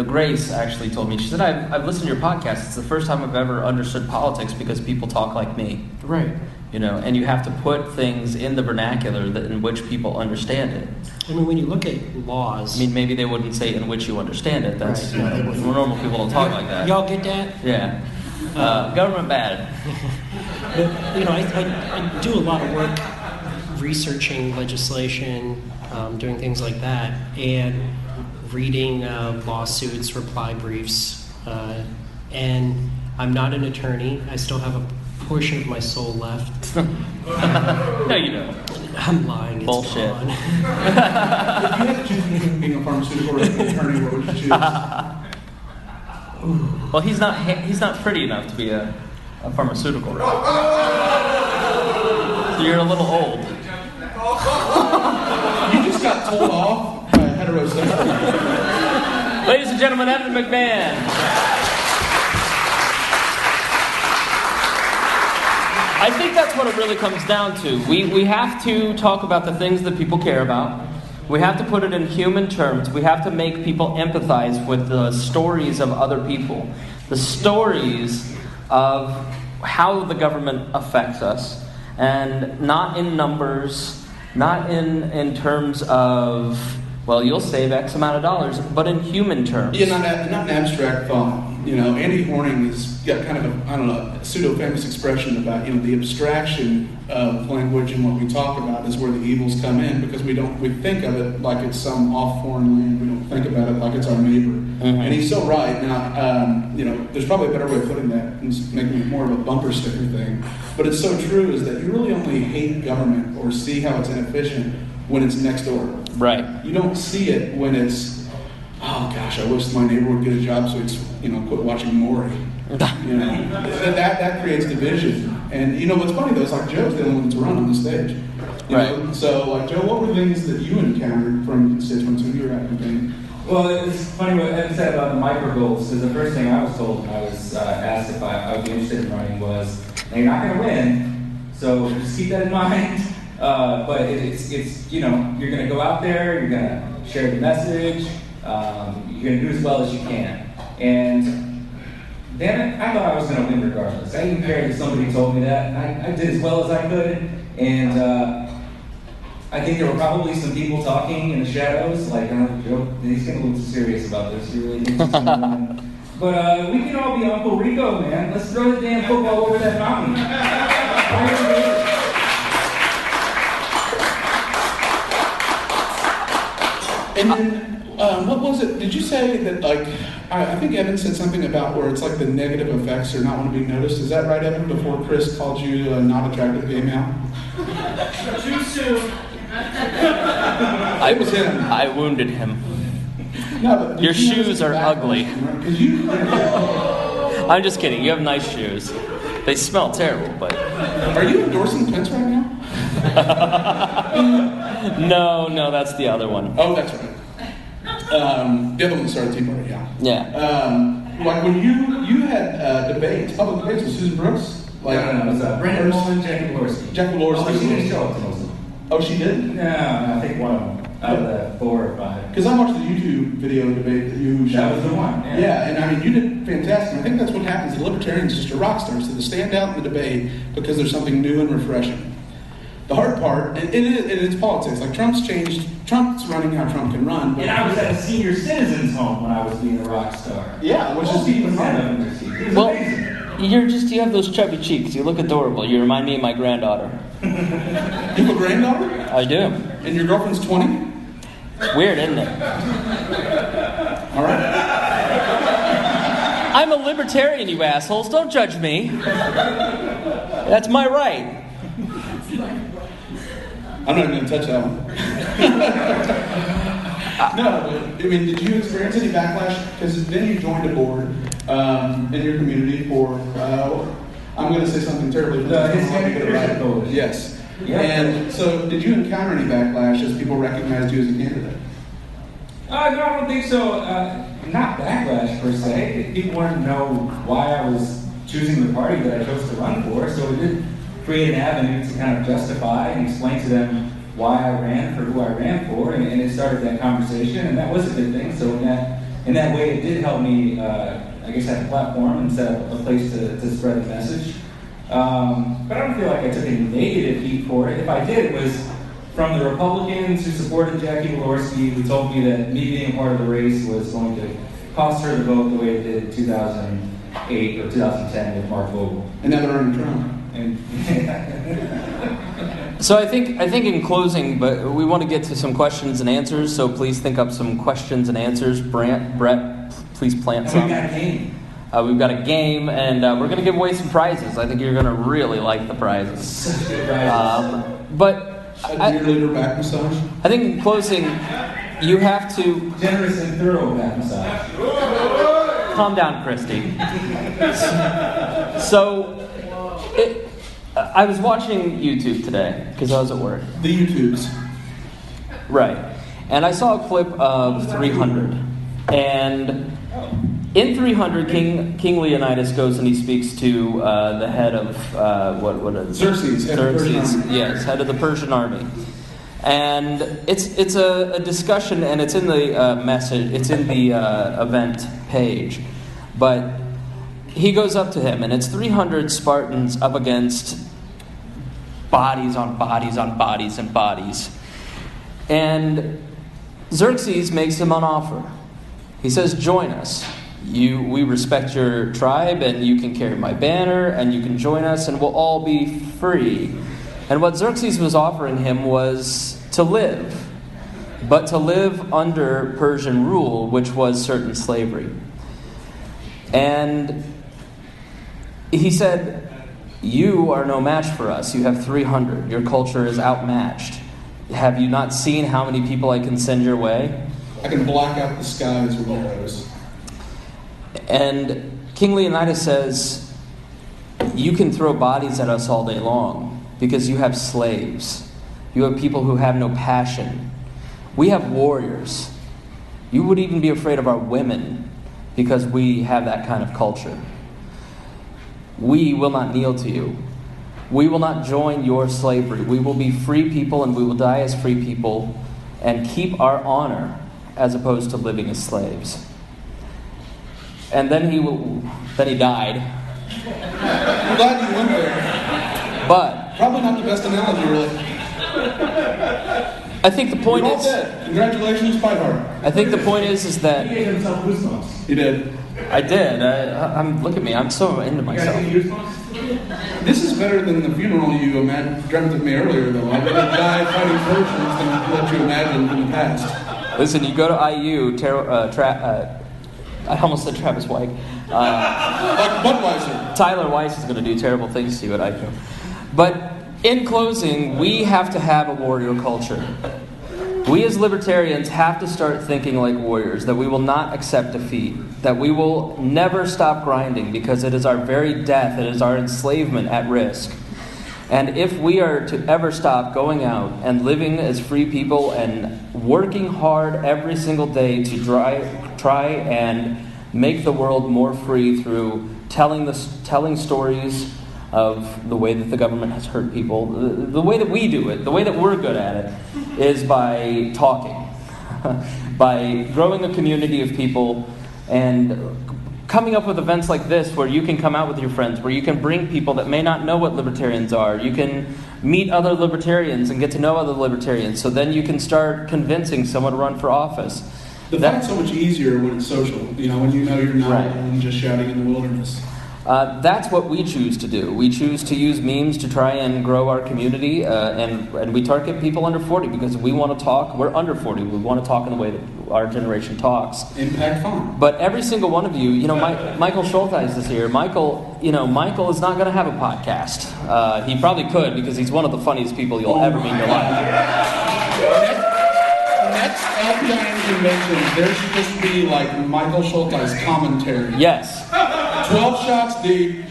Grace actually told me, she said, I've listened to your podcast. It's the first time I've ever understood politics because people talk like me. Right. And you have to put things in the vernacular in which people understand it. I mean, when you look at laws... I mean, maybe they wouldn't say in which you understand it. That's, Right. They wouldn't. normal people don't talk like that. Y'all get that? Yeah. Government bad. But, I do a lot of work researching legislation, doing things like that, and reading lawsuits, reply briefs. And I'm not an attorney. I still have a portion of my soul left. No, you don't. I'm lying. It's Bullshit. gone. If you had to choose between being a pharmaceutical or an attorney, what would you choose? Well, he's not pretty enough to be a pharmaceutical rep. So you're a little old. You just got told off by a heterosexual. Ladies and gentlemen, Evan McMahon. I think that's what it really comes down to. We have to talk about the things that people care about. We have to put it in human terms. We have to make people empathize with the stories of other people. The stories of how the government affects us. And not in numbers, not in terms of, well, you'll save X amount of dollars, but in human terms. Yeah, not an abstract thought. Andy Horning has got kind of a pseudo-famous expression about, the abstraction of language and what we talk about is where the evils come in, because we think of it like it's some off foreign land. We don't think about it like it's our neighbor. Mm-hmm. And he's so right. Now, there's probably a better way of putting that and making it more of a bumper sticker thing. But it's so true is that you really only hate government or see how it's inefficient when it's next door. Right. You don't see it when it's, oh gosh, I wish my neighbor would get a job so he'd, quit watching Morty. That creates division. And what's funny though is like Joe's the only one that's run on the stage. Right. So like Joe, what were things that you encountered from constituents when you were at campaigning? Well, it's funny what Evan said about the micro goals. Because the first thing I was told when I was asked if I would be interested in running was, now you're not going to win, so just keep that in mind. But it's you're going to go out there, you're going to share the message, you're going to do as well as you can. And damn it, I thought I was going to win regardless. I didn't care that somebody told me that. I did as well as I could, and I think there were probably some people talking in the shadows, like, Joe, he's getting a little too serious about this. He really thinks he's going to win. But we can all be Uncle Rico, man. Let's throw the damn football over that mountain. And then, what was it? Did you say that, I think Evan said something about where it's like the negative effects are not want to be noticed. Is that right, Evan? Before Chris called you a not attractive gay male? Too soon. It was him. I wounded him. No, but Your shoes are ugly. Because you. I'm just kidding. You have nice shoes. They smell terrible, but... Are you endorsing Pence right now? No, that's the other one. Oh, that's right. The other one started Tea Party, yeah. Yeah. Like when you had debates, public debates with Susan Brooks? Like, No, it was Brandon Mullen, Jackie Walorski. Jackie Walorski. Oh, she didn't show up to most of them. Oh, she did? No, I think one of them out of the 4 or 5. Because I watched the YouTube video debate that you showed. That was the one. Yeah, and I mean, you did fantastic. I think that's what happens. The Libertarians are just a rock star, so they stand out in the debate because there's something new and refreshing. The hard part, and it's politics. Like Trump's changed. Trump's running how Trump can run. But And I was at a senior citizens home when I was being a rock star. yeah, which is Most people even stand up harder. in their seats. It was Well, amazing. you have those chubby cheeks. You look adorable. You remind me of my granddaughter. You have a granddaughter, I do. and your girlfriend's 20. Weird, isn't it? All right. I'm a libertarian, you assholes. Don't judge me. That's my right. I'm not going to touch that one. No, but I mean, did you experience any backlash? Because then you joined a board in your community for, I'm going to say something terribly, but The I'm not gonna get it Hispanic Coalition. Yes. Yeah. And so, did you encounter any backlash as people recognized you as a candidate? No, I don't think so. Not backlash per se. People wanted to know why I was choosing the party that I chose to run for, so we did create an avenue to kind of justify and explain to them why I ran for who I ran for, and it started that conversation, and that was a good thing. So in that way, it did help me, I guess, have a platform and set up a place to spread the message. But I don't feel like I took any negative heat for it. If I did, it was from the Republicans who supported Jackie Walorski, who told me that me being a part of the race was going to cost her the vote the way it did in 2008 or 2010 with Mark Vogel. And now they're running Trump. And So I think in closing, but we want to get to some questions and answers. So please think up some questions and answers. Brett, please plant we some. got a game. We've got a game, and we're going to give away some prizes. I think you're going to really like the prizes. Such good prizes. But A dear leader back massage. I think in closing, you have to Generous and thorough back massage. calm down, Christy. So, I was watching YouTube today because I was at work. The YouTubes. Right. And I saw a clip of 300. And in 300, King Leonidas goes and he speaks to the head of, what is it? Xerxes, head of the Persian Xerxes, army. yes, head of the Persian army. And it's a discussion, and it's in the message, it's in the event page. But he goes up to him, and it's 300 Spartans up against bodies on bodies on bodies and bodies. And Xerxes makes him an offer. He says, join us. We respect your tribe, and you can carry my banner, and you can join us, and we'll all be free. And what Xerxes was offering him was to live, but to live under Persian rule, which was certain slavery. And he said, you are no match for us. You have 300. Your culture is outmatched. Have you not seen how many people I can send your way? I can black out the skies with arrows. And King Leonidas says, you can throw bodies at us all day long because you have slaves. You have people who have no passion. We have warriors. You would even be afraid of our women because we have that kind of culture. We will not kneel to you. We will not join your slavery. We will be free people, and we will die as free people and keep our honor as opposed to living as slaves. And then he died. I'm glad you went there. But Probably not the best analogy, really. I think the point You're all is, dead. Congratulations, Fightheart. I think the point is He that gave himself goosebumps. You did. I did. I'm look at me. I'm so into You guys myself. any goosebumps? This is better than the funeral you dreamt of me earlier, though. I bet a guy fighting Persians than what you imagined in the past. Listen, you go to IU, I almost said Travis White. Like Budweiser. Tyler Weiss is going to do terrible things to you at ICO. But in closing, we have to have a warrior culture. We as libertarians have to start thinking like warriors, that we will not accept defeat, that we will never stop grinding because it is our very death, it is our enslavement at risk. And if we are to ever stop going out and living as free people and working hard every single day to try and make the world more free through telling stories of the way that the government has hurt people, the way that we do it, the way that we're good at it, is by talking, by growing a community of people and coming up with events like this where you can come out with your friends, where you can bring people that may not know what libertarians are. You can meet other libertarians and get to know other libertarians, so then you can start convincing someone to run for office. The fight's so much easier when it's social, when you know you're not Right. alone just shouting in the wilderness. That's what we choose to do. We choose to use memes to try and grow our community, and we target people under 40 because we want to talk. We're under 40. We want to talk in the way that our generation talks. Impact fun. But every single one of you, Michael Schultheis is here. Michael is not going to have a podcast. He probably could because he's one of the funniest people you'll ever meet in your life. Next FDIM convention, there should just be like Michael Schultheis commentary. Yes. 12 shots deep,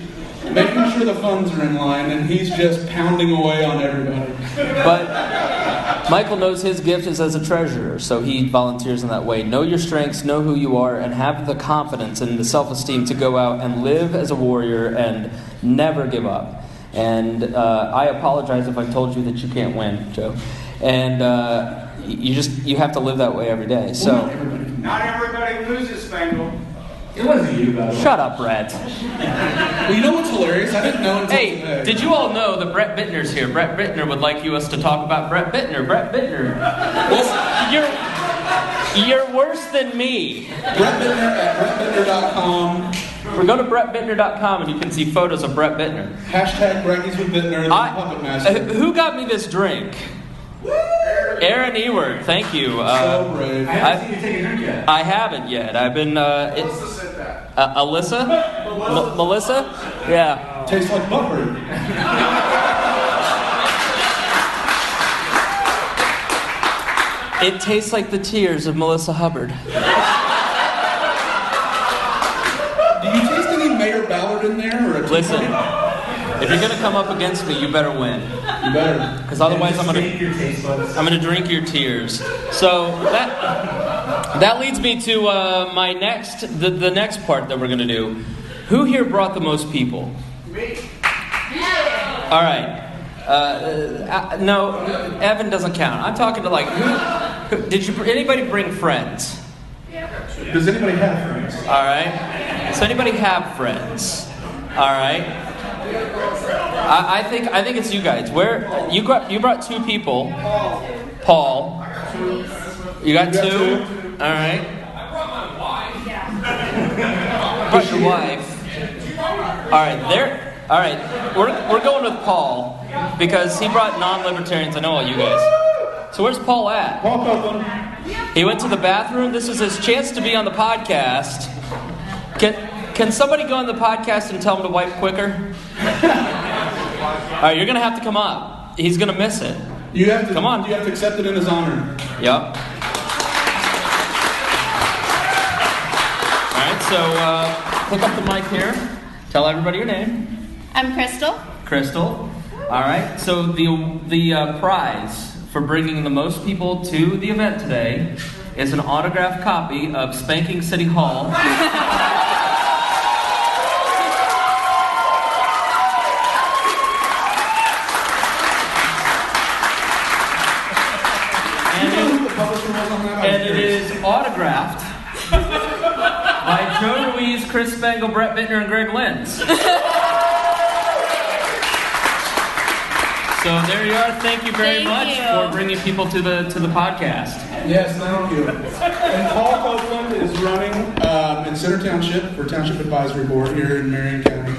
making sure the funds are in line, and he's just pounding away on everybody. But Michael knows his gift is as a treasurer, so he volunteers in that way. Know your strengths, know who you are, and have the confidence and the self-esteem to go out and live as a warrior and never give up. And I apologize if I've told you that you can't win, Joe. And you have to live that way every day. So Not everybody loses, Spangle. It wasn't you, by the way. shut up, Brett. Well, you know what's hilarious? I didn't know until Hey, today. did you all know that Brett Bittner's here? Brett Bittner would like us to talk about Brett Bittner. Brett Bittner. You're worse than me. Brett Bittner at BrettBittner.com. Or go to BrettBittner.com and you can see photos of Brett Bittner. Hashtag Braggies with Bittner and the Puppet Master. Who got me this drink? Aaron Ewert, thank you. So brave. I haven't seen you take a drink yet. I haven't yet. I've been. Melissa said that. Alyssa? Melissa? Yeah. Tastes like butter. It tastes like the tears of Melissa Hubbard. Do you taste any Mayor Ballard in there? Or a Listen, if you're going to come up against me, you better win. You better. Because otherwise I'm going Drink your taste buds. to drink your tears. So that leads me to my the next part that we're going to do. Who here brought the most people? Me. All right. No, Evan doesn't count. I'm talking to anybody bring friends? Does anybody have friends? All right. Does anybody have friends? All right. I think it's you guys. Where you brought two people? Paul. You got two? All right. I brought my wife. Brought your wife. All right. There. All right. We're going with Paul because he brought non-libertarians. I know all you guys. So where's Paul at? Paul Copeland. He went to the bathroom. This is his chance to be on the podcast. Can somebody go on the podcast and tell him to wipe quicker? All right, you're going to have to come up. He's going to miss it. You have to Come on. You have to accept it in his honor. Yep. All right, so pick up the mic here. Tell everybody your name. I'm Crystal. Crystal. All right, so the prize for bringing the most people to the event today is an autographed copy of Spanking City Hall. And it is autographed by Joe Ruiz, Chris Spangle, Brett Bittner, and Greg Lenz. So there you are. Thank you very much for bringing people to the podcast. Yes, thank you. And Paul Copeland is running in Center Township for Township Advisory Board here in Marion County.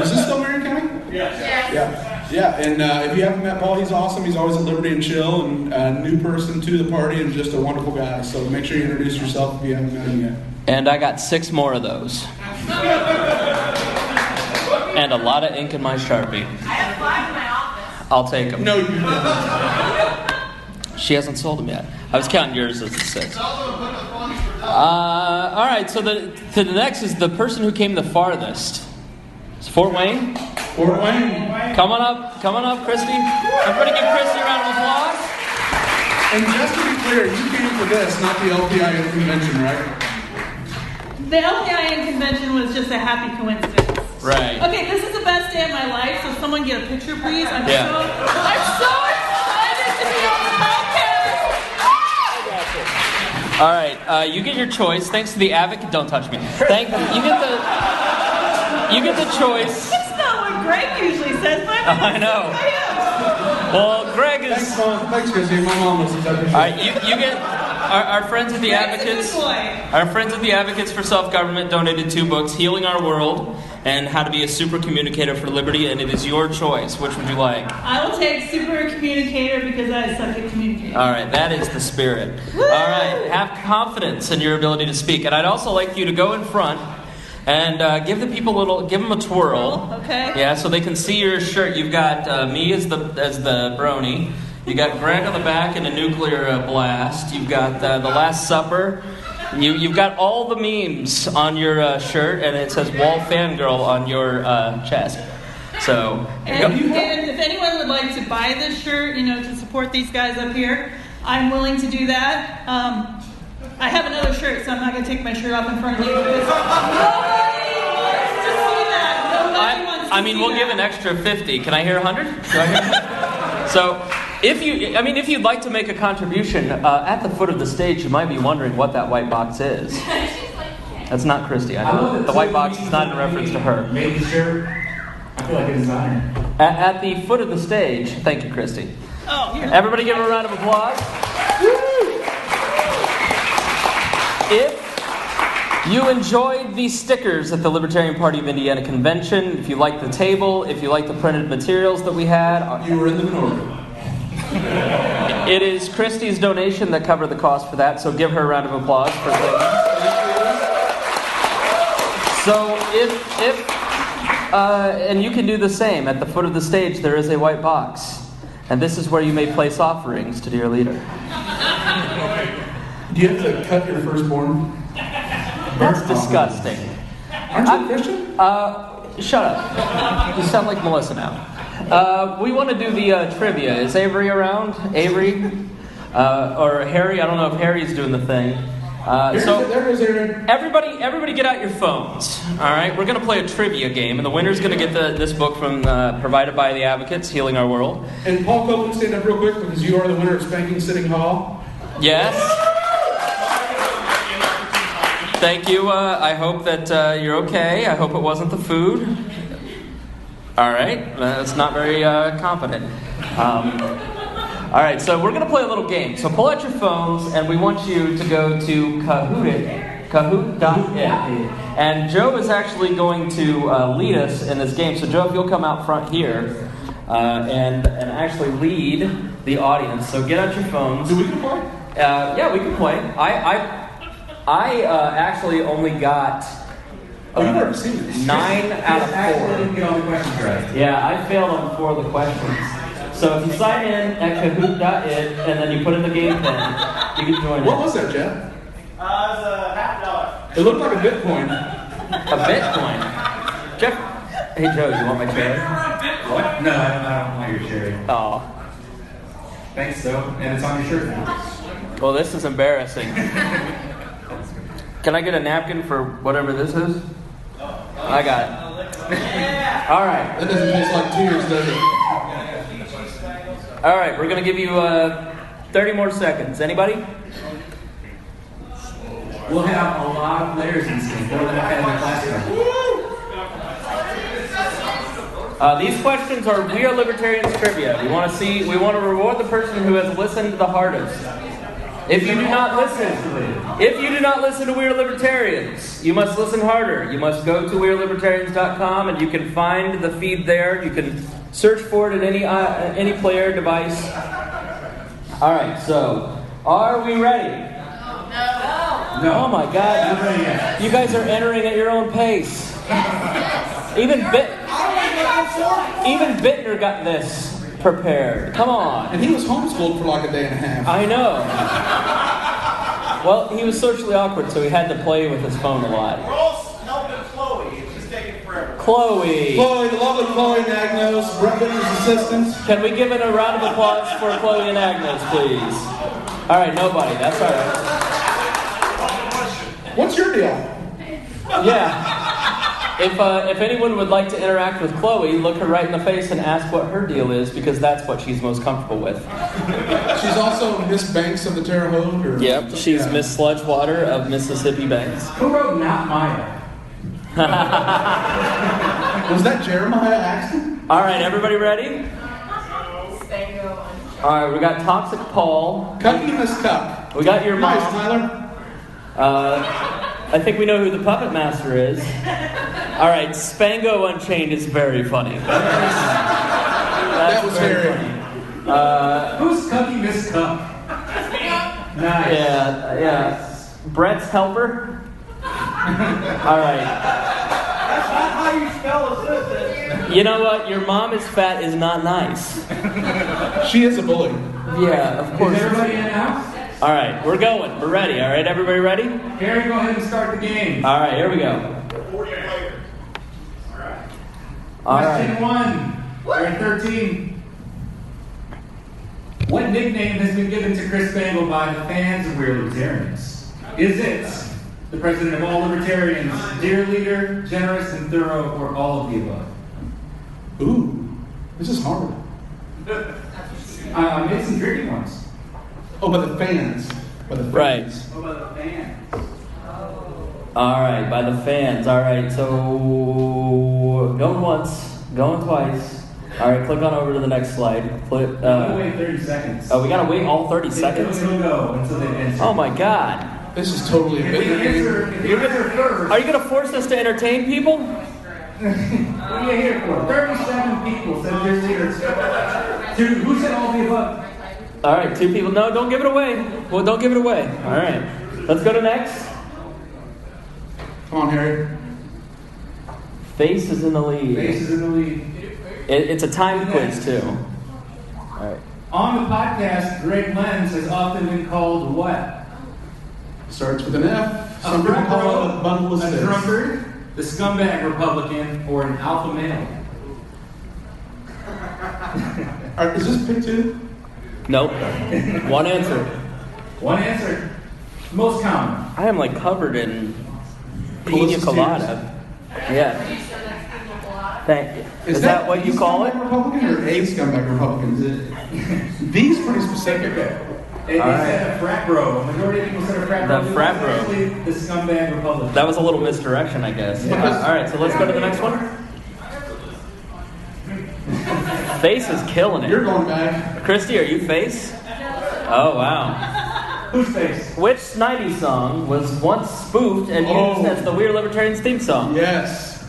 Is this still Marion County? Yes. Yeah. Yeah, and if you haven't met Paul, he's awesome. He's always at Liberty and Chill, and a new person to the party, and just a wonderful guy. So make sure you introduce yourself if you haven't met him yet. And I got 6 more of those. And a lot of ink in my Sharpie. I have 5 in my office. I'll take them. No, you don't. She hasn't sold them yet. I was counting yours as the 6. All right, so the next is the person who came the farthest. It's Fort Wayne. Fort Wayne. Come on up, Christy. Everybody give Christy a round of applause. And just to be clear, you came for this, not the LPIN convention, right? The LPIN convention was just a happy coincidence. Right. Okay, this is the best day of my life, so someone get a picture, please. I'm so excited to be on the podcast. All right, you get your choice. Thanks to the advocate. Don't touch me. You get the choice. That's not what Greg usually says. I know. Well, Greg is. Thanks, Mom. Thanks, Chrissy. My mom listens. All right, you get our friends at the Advocates. Our friends at the Advocates for Self-Government donated 2 books: "Healing Our World" and "How to Be a Super Communicator for Liberty." And it is your choice. Which would you like? I will take super communicator because I suck at communicating. All right, that is the spirit. All right, have confidence in your ability to speak. And I'd also like you to go in front and give the people give them a twirl. Okay. Yeah, so they can see your shirt. You've got me as the brony. You got Greg on the back in a nuclear blast. You've got the Last Supper. You've got all the memes on your shirt, and it says "Wall Fangirl" on your chest. So, and if anyone would like to buy this shirt, to support these guys up here, I'm willing to do that. I have another shirt, so I'm not going to take my shirt off in front of you. Because nobody wants to see that. Nobody wants to see we'll that. give an extra 50. Can I hear 100? Do I hear 100? So, if you'd like to make a contribution, at the foot of the stage, you might be wondering what that white box is. That's not Christy. I know. The white box is not in reference to her. Made the shirt. I feel like a designer. At the foot of the stage, thank you, Christy. Oh, everybody give her a round of applause. If you enjoyed these stickers at the Libertarian Party of Indiana convention, if you like the table, if you like the printed materials that we had, you were in the minority. It is Christy's donation that covered the cost for that, so give her a round of applause for that. So and you can do the same. At the foot of the stage, there is a white box. And this is where you may place offerings to your leader. Do you have to cut your firstborn? That's disgusting. Aren't you a Christian? Shut up. You sound like Melissa now. We want to do the trivia. Is Avery around? Avery? Or Harry? I don't know if Harry's doing the thing. There goes Aaron. Everybody get out your phones. All right? We're going to play a trivia game, and the winner's going to get this book from provided by the Advocates, Healing Our World. And Paul Copeland, stand up real quick because you are the winner of Spanking Sitting Hall. Yes. Thank you. I hope that you're okay. I hope it wasn't the food. All right. That's not very confident. All right. So we're going to play a little game. So pull out your phones, and we want you to go to Kahoot.it. And Joe is actually going to lead us in this game. So Joe, if you'll come out front here and actually lead the audience. So get out your phones. Do we can play? Yeah, we can play. I actually only got you've never seen this. 9 out of 4. Didn't get all the questions right. Yeah, I failed on 4 of the questions. So if you sign in at Kahoot.it and then you put in the game pin, you can join What in. was that, Jeff? It was $50. It looked like a Bitcoin. A Bitcoin. Jeff, hey Joe, you want my cherry? What? No, I don't want your cherry. Oh. Thanks, though. And it's on your shirt now. Well, this is embarrassing. Can I get a napkin for whatever this is? I got it. All right. That doesn't taste like tears, does it? All right, we're going to give you 30 more seconds. Anybody? We'll have a lot of players in this game. More than I had in my class. These questions are We Are Libertarians trivia. We want to reward the person who has listened the hardest. If you do not listen to We Are Libertarians, you must listen harder. You must go to wearelibertarians.com and you can find the feed there. You can Search for it at any player device. All right, so are we ready? No. Oh my God! You guys are entering at your own pace. Even Bittner got this prepared. Come on. And he was homeschooled for like a day and a half. I know. Well, he was socially awkward, so he had to play with his phone a lot. We're all helping Chloe. It's just taking forever. Chloe, The lovely Chloe Nagnos, Brett Bitter's assistants. can we give it a round of applause for Chloe and Agnes, please? All right, nobody. That's all right. What's your deal? Yeah. If anyone would like to interact with Chloe, look her right in the face and ask what her deal is, because that's what she's most comfortable with. She's also Miss Banks of the Terre Haute. Yep, she's Miss Sludgewater of Mississippi Banks. Who wrote Not Maya? Was that Jeremiah Axton? All right, everybody ready? Spangle. All right, we got Toxic Paul. Cucky Miss Cup. We got your mom. Nice, Tyler. I think we know who the puppet master is. All right, Spango Unchained is very funny. That was very funny. Who's Cookie Miss Cup? Nice. Yeah. Brett's helper. All right. That's not how you spell assistant. You know what? Your mom is fat is not nice. She is a bully. Yeah, of course. Is everybody in now? All right, we're going. We're ready. All right, everybody ready? Gary, go ahead and start the game. All right, here we go. 40 players. All Question right. 1. We're at 13. What nickname has been given to Chris Spangle by the fans of We're Libertarians? Is it the president of all libertarians, dear leader, generous and thorough, or all of the above? Ooh, this is hard. I made some tricky ones. Oh, by the fans. By the fans. Right. What about the fans? All right, by the fans. All right, so going once, going twice. All right, click on over to the next slide. Click. I'm gonna wait 30 seconds. Oh, we gotta wait all 30 seconds. It'll go until they answer. Oh my God! This is totally a If you answer first, Are you gonna force us to entertain people? what are you here for? 37 people said dear leader. Who said all the above? All right, 2 people. No, don't give it away. Well, don't give it away. All right, let's go to next. Come on, Harry. Face is in the lead. Face is in the lead. It's a timed quiz too. All right. On the podcast, Greg Lenz has often been called what? Starts with an F. A Some people call frat it a bundle of a sticks. drunkard, the scumbag Republican, or an alpha male? All right, is this pick 2? Nope. One answer. One answer. Most common. I am like covered in pina Melissa's colada. Yeah. Thank you. Is that what you call it? Republican or a scumbag Republican? These pretty specific. They All right. said a frat bro. A majority of people said a frat bro. The frat bro. Actually, the scumbag Republican. That was a little misdirection, I guess. All right, so let's go to the next one. Face is killing You're it. going back. Christy, are you face? Oh, wow. Whose face? Which 90s song was once spoofed and used as the Weird Libertarians theme song? Yes.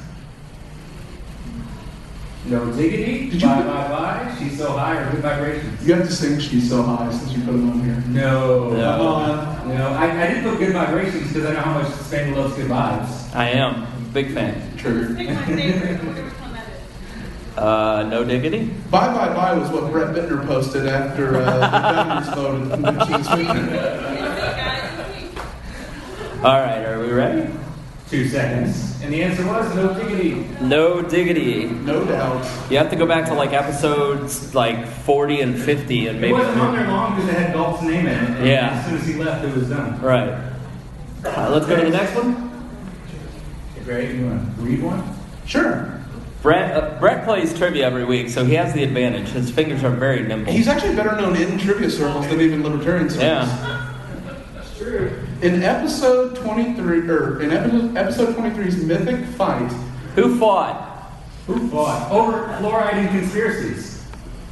No diggity. Did you- Bye. She's so high, or good vibrations. You have to sing She's So High since you put it on here. No. No. Come on. No, I did put good vibrations because I know how much Spangle loves good vibes. I am. Big fan. True. Pick my favorite. I wonder which one that is. No diggity? Bye Bye Bye was what Brett Bittner posted after the governors voted in Cheese Weekend. All right, are we ready? 2 seconds. And the answer was no diggity. No diggity. No doubt. You have to go back to like episodes like 40 and 50 and It maybe. wasn't on there long because it had Dolph's name in it. And Yeah. as soon as he left, it was done. Right. Let's go to the next one. Great. You want to read one? Sure. Brett plays trivia every week, so he has the advantage. His fingers are very nimble. He's actually better known in trivia circles than even libertarian circles. Yeah. That's true. In episode 23, or in episode 23's Mythic Fight, Who fought? Who fought? Over fluoride and conspiracies.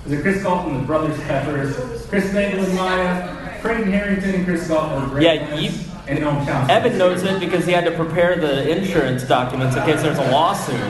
Was it Chris Galt and the Brothers Peppers, Chris Spangle and Maya, Creighton Harrington and Chris Galt, or Greg Yeah, Lenz, and Noam Chomsky? Evan knows it because he had to prepare the insurance documents in case there's a lawsuit.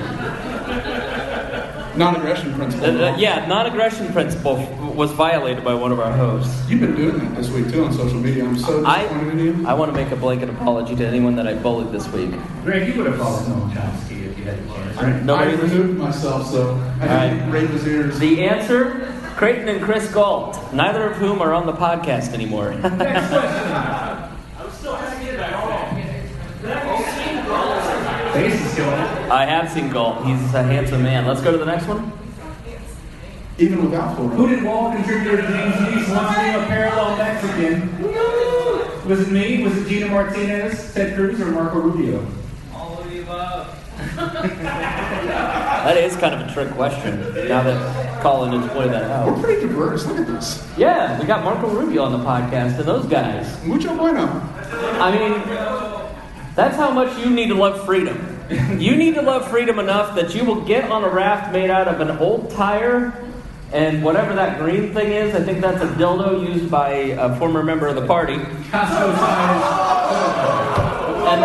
Non-aggression principle. Yeah, non-aggression principle was violated by one of our hosts. You've been doing that this week too on social media. I'm so disappointed in you. I want to make a blanket apology to anyone that I bullied this week. Greg, you would have followed Noam Chomsky if you had the chance, right? No, I removed myself, so I didn't raise his ears. The answer: Creighton and Chris Galt, neither of whom are on the podcast anymore. Next question. I'm still hanging back. Face is killing it. I have seen Galt. He's a handsome man. Let's go to the next one. Even without Florida. Who did WAL contributor James Neese once name a parallel Mexican? Was it me? Was it Gina Martinez, Ted Cruz, or Marco Rubio? All of the above. That is kind of a trick question, now that Colin has pointed that We're out. pretty diverse. Look at this. Yeah, we got Marco Rubio on the podcast, and those guys. Mucho bueno. I mean, that's how much you need to love freedom. You need to love freedom enough that you will get on a raft made out of an old tire and whatever that green thing is. I think that's a dildo used by a former member of the party. And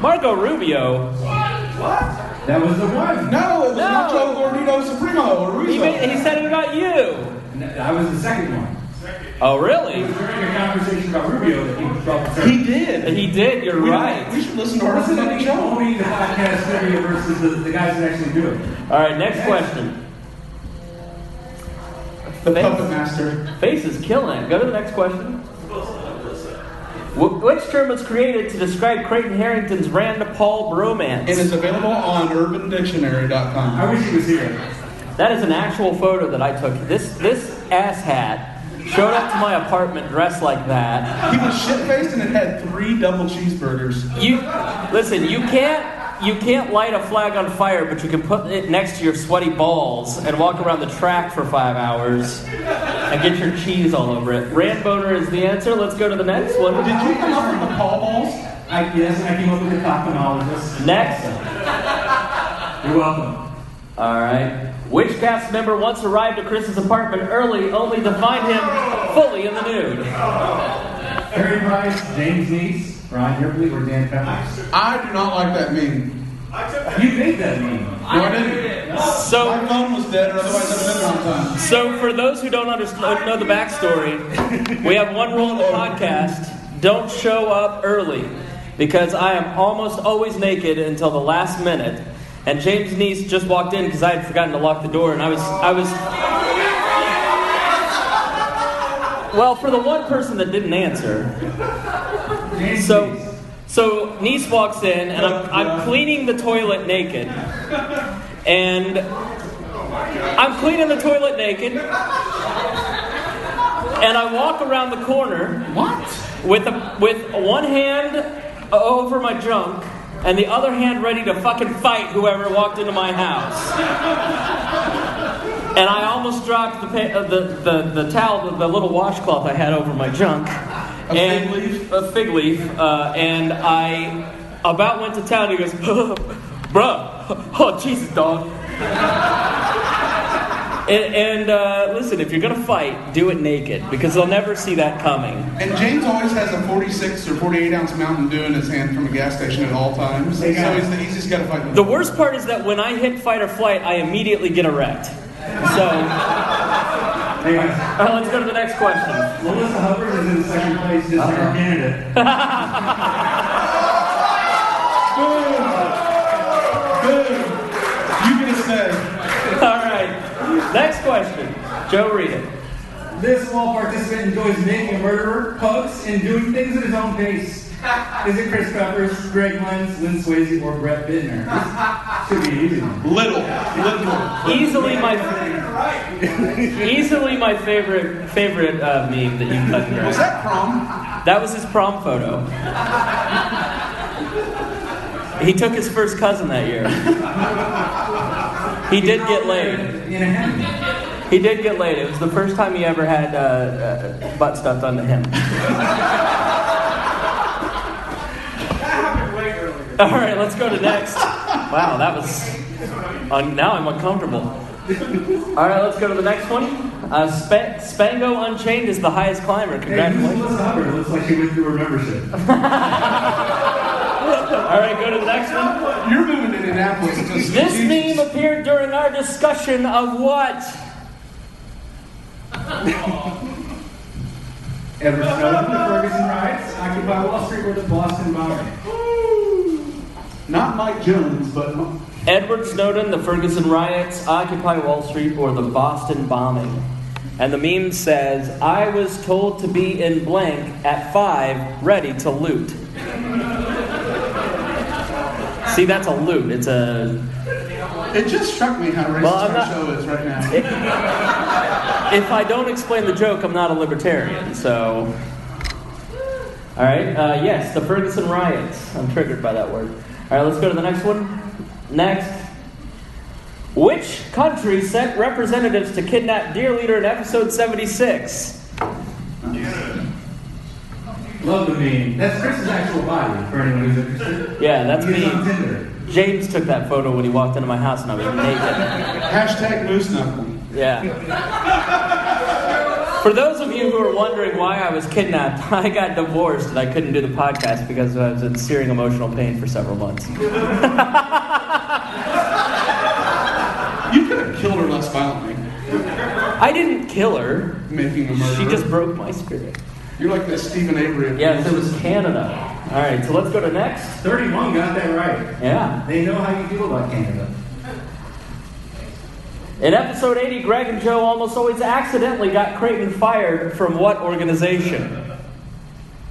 Marco Rubio. What? That was the one. No, it was Nacho Gordito Supremo or He Ruizo. said it about you. That was the second one. Oh, It really? was during a conversation about Rubio that he brought the term. He did. He did. You're right. We should listen to our Listen to fucking me show. owning the podcast trivia versus the guys that actually do it. All right, next question. The puppet master. Face is killing it. Go to the next question. Which term was created to describe Creighton Harrington's Rand Paul bromance? It is available on UrbanDictionary.com. I wish he was here. That is an actual photo that I took. This asshat showed up to my apartment dressed like that. He was shit-faced and it had 3 double cheeseburgers. Listen, you can't light a flag on fire, but you can put it next to your sweaty balls and walk around the track for 5 hours and get your cheese all over it. Rand boner is the answer. Let's go to the next one. Did you come up with the Paul balls? Yes, I came up with the cophthalmologist. Next. You're welcome. All right. Which cast member once arrived at Chris's apartment early, only to find him fully in the nude? Harry Price, James Neese, Ron Ripley, or Dan Peppers? I do not like that meme. You made that meme. No, I didn't. So, My phone was dead, or otherwise I'd have been there on time. so for those who don't know the backstory, we have one rule in the podcast: don't show up early, because I am almost always naked until the last minute. And James Neese just walked in because I had forgotten to lock the door, and I was. Well, for the one person that didn't answer. So Neese walks in, and I'm cleaning the toilet naked. And I'm cleaning the toilet naked. And I walk around the corner. What? With one hand over my junk, and the other hand ready to fucking fight whoever walked into my house. And I almost dropped the towel, the little washcloth I had over my junk. Fig leaf? A fig leaf. And I about went to town. He goes, bruh, oh Jesus, dog. And listen, if you're gonna fight, do it naked, because they'll never see that coming. And James always has a 46 or 48 ounce Mountain Dew in his hand from a gas station at all times. So he's just got to fight with The worst part is that when I hit fight or flight, I immediately get erect. So, let's go to the next question. Melissa Hubbard is in second place, just like our candidate. Boom. You get a say. All right. Next question. Joe, read it. This WAL participant enjoys making a murderer, hugs, and doing things at his own pace. Is it Chris Peppers, Greg Lenz, Lynn Swayze, or Brett Bittner? Should be an easy one. Little. Easily my favorite meme that you've done. Was that prom? That was his prom photo. He took his first cousin that year. He did get laid. In a hand. He did get laid. It was the first time he ever had butt stuff done to him. All right, let's go to next. Wow, that was... now I'm uncomfortable. All right, let's go to the next one. Spangle Unchained is the highest climber. Congratulations. Hey, Melissa Hubbard looks like she withdrew her membership. All right, go to the next one. You're moving it in. Indianapolis. This meme appeared during our discussion of what? Edward Snowden, the Ferguson riots, Occupy Wall Street, or the Boston bombing? Not Mike Jones, but Edward Snowden, the Ferguson riots, Occupy Wall Street, or the Boston bombing. And the meme says, I was told to be in blank at 5, ready to loot. See, that's a loot. It's a... It just struck me how racist our show is right now. If I don't explain the joke, I'm not a libertarian, so... Alright, yes, the Ferguson riots. I'm triggered by that word. Alright, let's go to the next one. Next. Which country sent representatives to kidnap Dear Leader in episode 76? Love the meme. That's Chris's actual body, for anyone who's interested. Yeah, that's He's me. on Tinder. James took that photo when he walked into my house and I was naked. Hashtag moose knuckle. Yeah. For those of you who are wondering why I was kidnapped, I got divorced and I couldn't do the podcast because I was in searing emotional pain for several months. You could have killed her less violently. I didn't kill her. Making a murderer. She just broke my spirit. You're like the Stephen Avery. Yes, it was Canada. All right, so let's go to next. 31 got that right. Yeah. They know how you feel about Canada. In episode 80, Greg and Joe almost always accidentally got Creighton fired from what organization?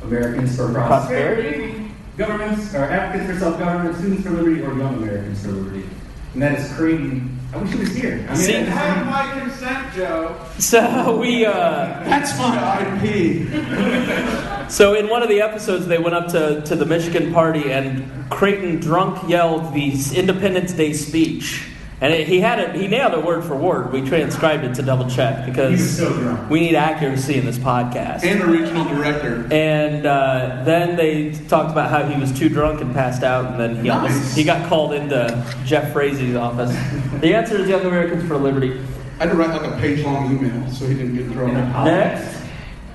Americans for Prosperity. Governments, or Advocates for Self-Government, Students for Liberty, or Young Americans for Liberty. And that is Creighton. I wish he was here. I mean, See, have my consent, Joe. So we, That's my IP. So in one of the episodes, they went up to the Michigan party, and Creighton drunk yelled the Independence Day speech, and he nailed it word for word. We transcribed it to double check because he was so drunk. We need accuracy in this podcast. And a regional director. And then they talked about how he was too drunk and passed out, and then he got called into Jeff Frazie's office. The answer is Young Americans for Liberty. I had to write like a page-long email so he didn't get in trouble. Next.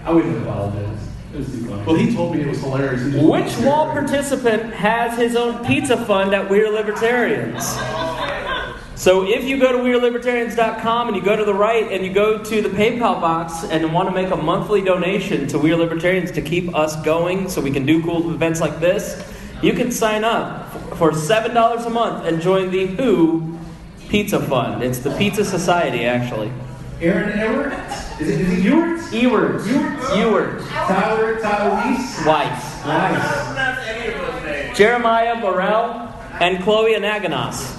I wouldn't apologize. It was too funny. Well, he told me it was hilarious. Which WAL participant has his own pizza fund at We're Libertarians? So if you go to WeareLibertarians.com and you go to the right and you go to the PayPal box and want to make a monthly donation to We're Libertarians to keep us going so we can do cool events like this, you can sign up for $7 a month and join the Who Pizza Fund. It's the Pizza Society, actually. Aaron Ewert? Is it Ewert? Ewert. Tyler Weiss? Weiss. Jeremiah Burrell and Chloe Anaganos.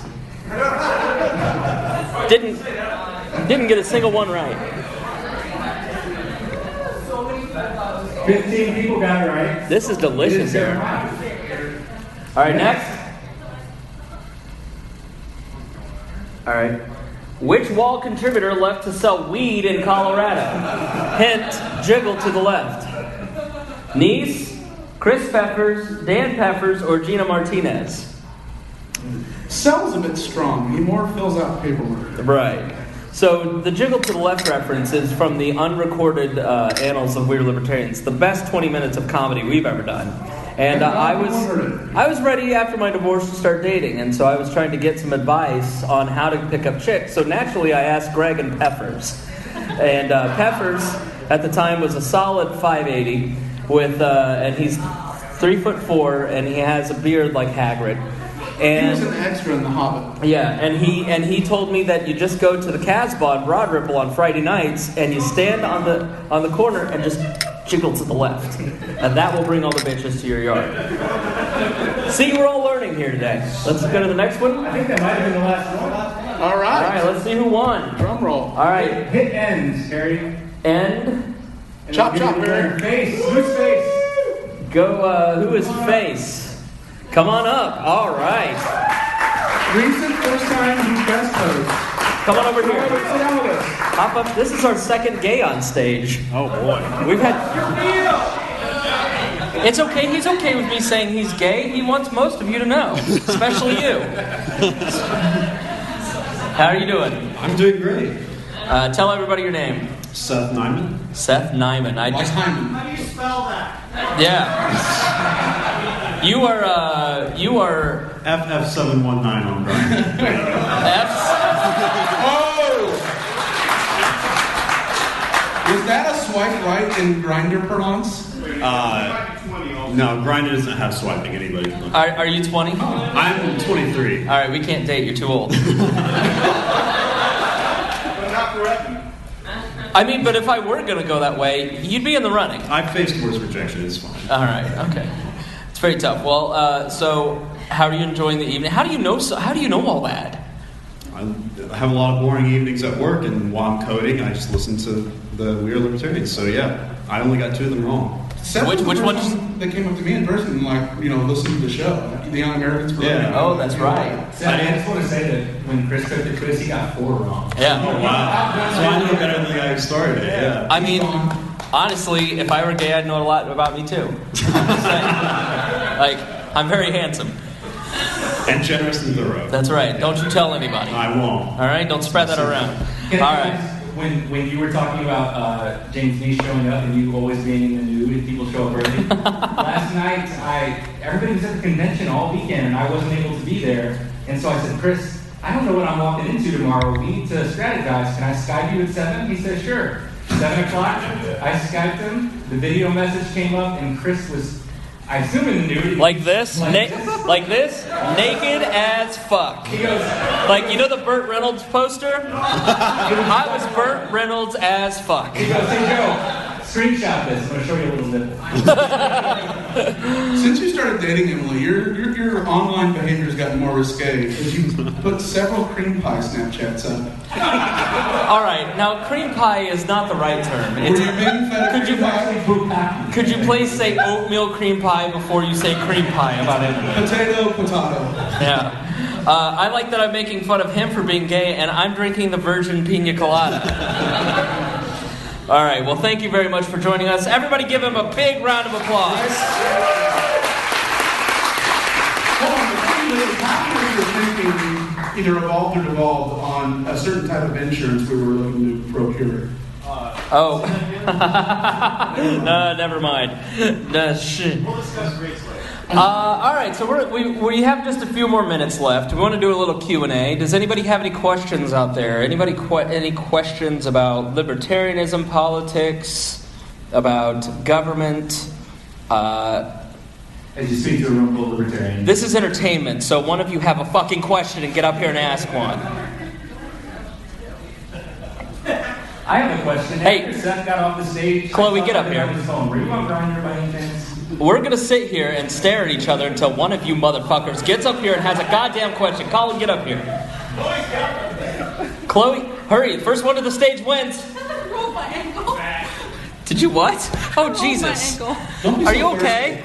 Didn't get a single one right. 15 people got it right. This is delicious here. All right, next. All right. Which WAL contributor left to sell weed in Colorado? Hint, jiggle to the left. Niece, Chris Peppers, Dan Peppers, or Gina Martinez? Sells a bit strong. He more fills out paperwork. Right. So the jiggle to the left reference is from the unrecorded annals of We're Libertarians, the best 20 minutes of comedy we've ever done. And I was ready after my divorce to start dating, and so I was trying to get some advice on how to pick up chicks. So naturally, I asked Greg and Peppers. And Peppers at the time was a solid 5'80", and he's 3'4", and he has a beard like Hagrid. And he was an extra in The Hobbit. Yeah, and he told me that you just go to the Casbah in Broad Ripple on Friday nights, and you stand on the corner and just jiggle to the left, and that will bring all the bitches to your yard. See, we're all learning here today. Let's go to the next one. I think that might have been the last one. All right. All right, let's see who won. Drum roll. All right. Hit end, Harry. End. Chop, Harry. Face. Who's face? Go, who is face? Come on up. All right. Recent first time who's best host. Come on over here. Sit down with us. Hop up. This is our second gay on stage. Oh, boy. We've had... It's okay. He's okay with me saying he's gay. He wants most of you to know, especially you. How are you doing? I'm doing great. Tell everybody your name. Seth Nyman. Seth Nyman. Hyman. How do you spell that? Yeah. You are FF719 on Grindr. Was that a swipe right in Grindr parlance? No, Grindr doesn't have swiping. Anybody can look. Are you 20? I'm 23. All right, we can't date. You're too old. But not forever. I mean, but if I were going to go that way, you'd be in the running. I've faced worse rejection. It's fine. All right, okay. It's very tough. Well, so how are you enjoying the evening? How do you know all that? I have a lot of boring evenings at work, and while I'm coding, I just listen to the We Are Libertarians. So yeah, I only got 2 of them wrong. Which one that came up to me in person, listening to the show, the Young Americans. Yeah. Oh, that's right. I just want to say that when Chris took the quiz, he got 4 wrong. Yeah. Oh, wow. So I know better than the guy who started it. Yeah. I mean, honestly, if I were gay, I'd know a lot about me too. I'm very handsome. And generous and thorough. That's right. Don't you tell anybody. I won't. All right. Don't spread that around. All right. When you were talking about James Neese showing up and you always being in the nude and people show up early, last night everybody was at the convention all weekend and I wasn't able to be there. And so I said, Chris, I don't know what I'm walking into tomorrow. We need to strategize. Can I Skype you at 7? He said, sure. 7 o'clock, I Skyped him. The video message came up and Chris was, I assume in the nude. Like this? Naked as fuck. He goes, you know the Burt Reynolds poster? I was Burt Reynolds as fuck. He goes, hey Joe, screenshot this. I'm going to show you a little nipple. Since you started dating Emily, your online behavior has gotten more risque because you put several cream pie Snapchats up. All right, now cream pie is not the right term. Were you being fed cream pie? Could you please say oatmeal cream pie before you say cream pie about it? Potato. Yeah. I like that I'm making fun of him for being gay, and I'm drinking the virgin pina colada. All right, well, thank you very much for joining us. Everybody give him a big round of applause. Either evolved or devolved on a certain type of insurance we were looking to procure. No, never mind. No, shit. We'll discuss rates later. All right, so we have just a few more minutes left. We want to do a little Q&A. Does anybody have any questions out there? Anybody any questions about libertarianism, politics, about government? As you speak to a room full of libertarians. This is entertainment, so one of you have a fucking question and get up here and ask one. I have a question. Hey, after Seth got off the stage, Chloe, get up here. Were you on Grindr by any chance? We're going to sit here and stare at each other until one of you motherfuckers gets up here and has a goddamn question. Colin, get up here. Chloe, hurry. The first one to the stage wins. Rolled my ankle. Did you what? Oh, Jesus. Rolled my ankle. Are you okay?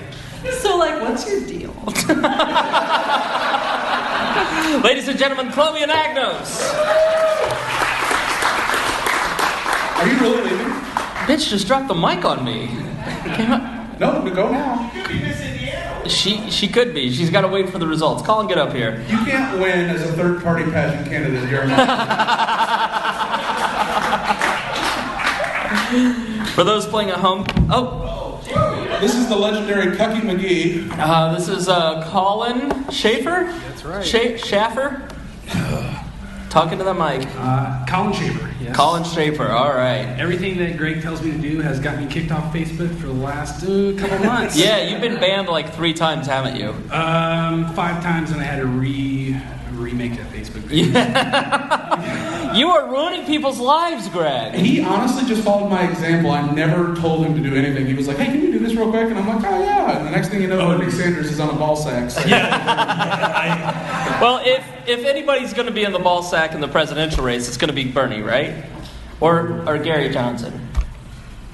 So, what's your deal? Ladies and gentlemen, Chloe and Agnos. Are you really leaving? Bitch just dropped the mic on me. No, go now. She could be. She's got to wait for the results. Colin, get up here. You can't win as a third-party pageant candidate during For those playing at home, this is the legendary Cucky McGee. This is Colin Schaefer? That's right. Schaffer? Talking to the mic. Colin Schaefer, yes. Colin Schaefer, all right. Everything that Greg tells me to do has got me kicked off Facebook for the last couple months. Yeah, you've been banned 3 times, haven't you? 5 times, and I had to remake that Facebook page. You are ruining people's lives, Greg. He honestly just followed my example. I never told him to do anything. He was like, hey, can you do this real quick? And I'm like, oh, yeah. And the next thing you know, Bernie Sanders is on a ball sack. So. Yeah. Well, if anybody's going to be in the ball sack in the presidential race, it's going to be Bernie, right? Or Gary Johnson.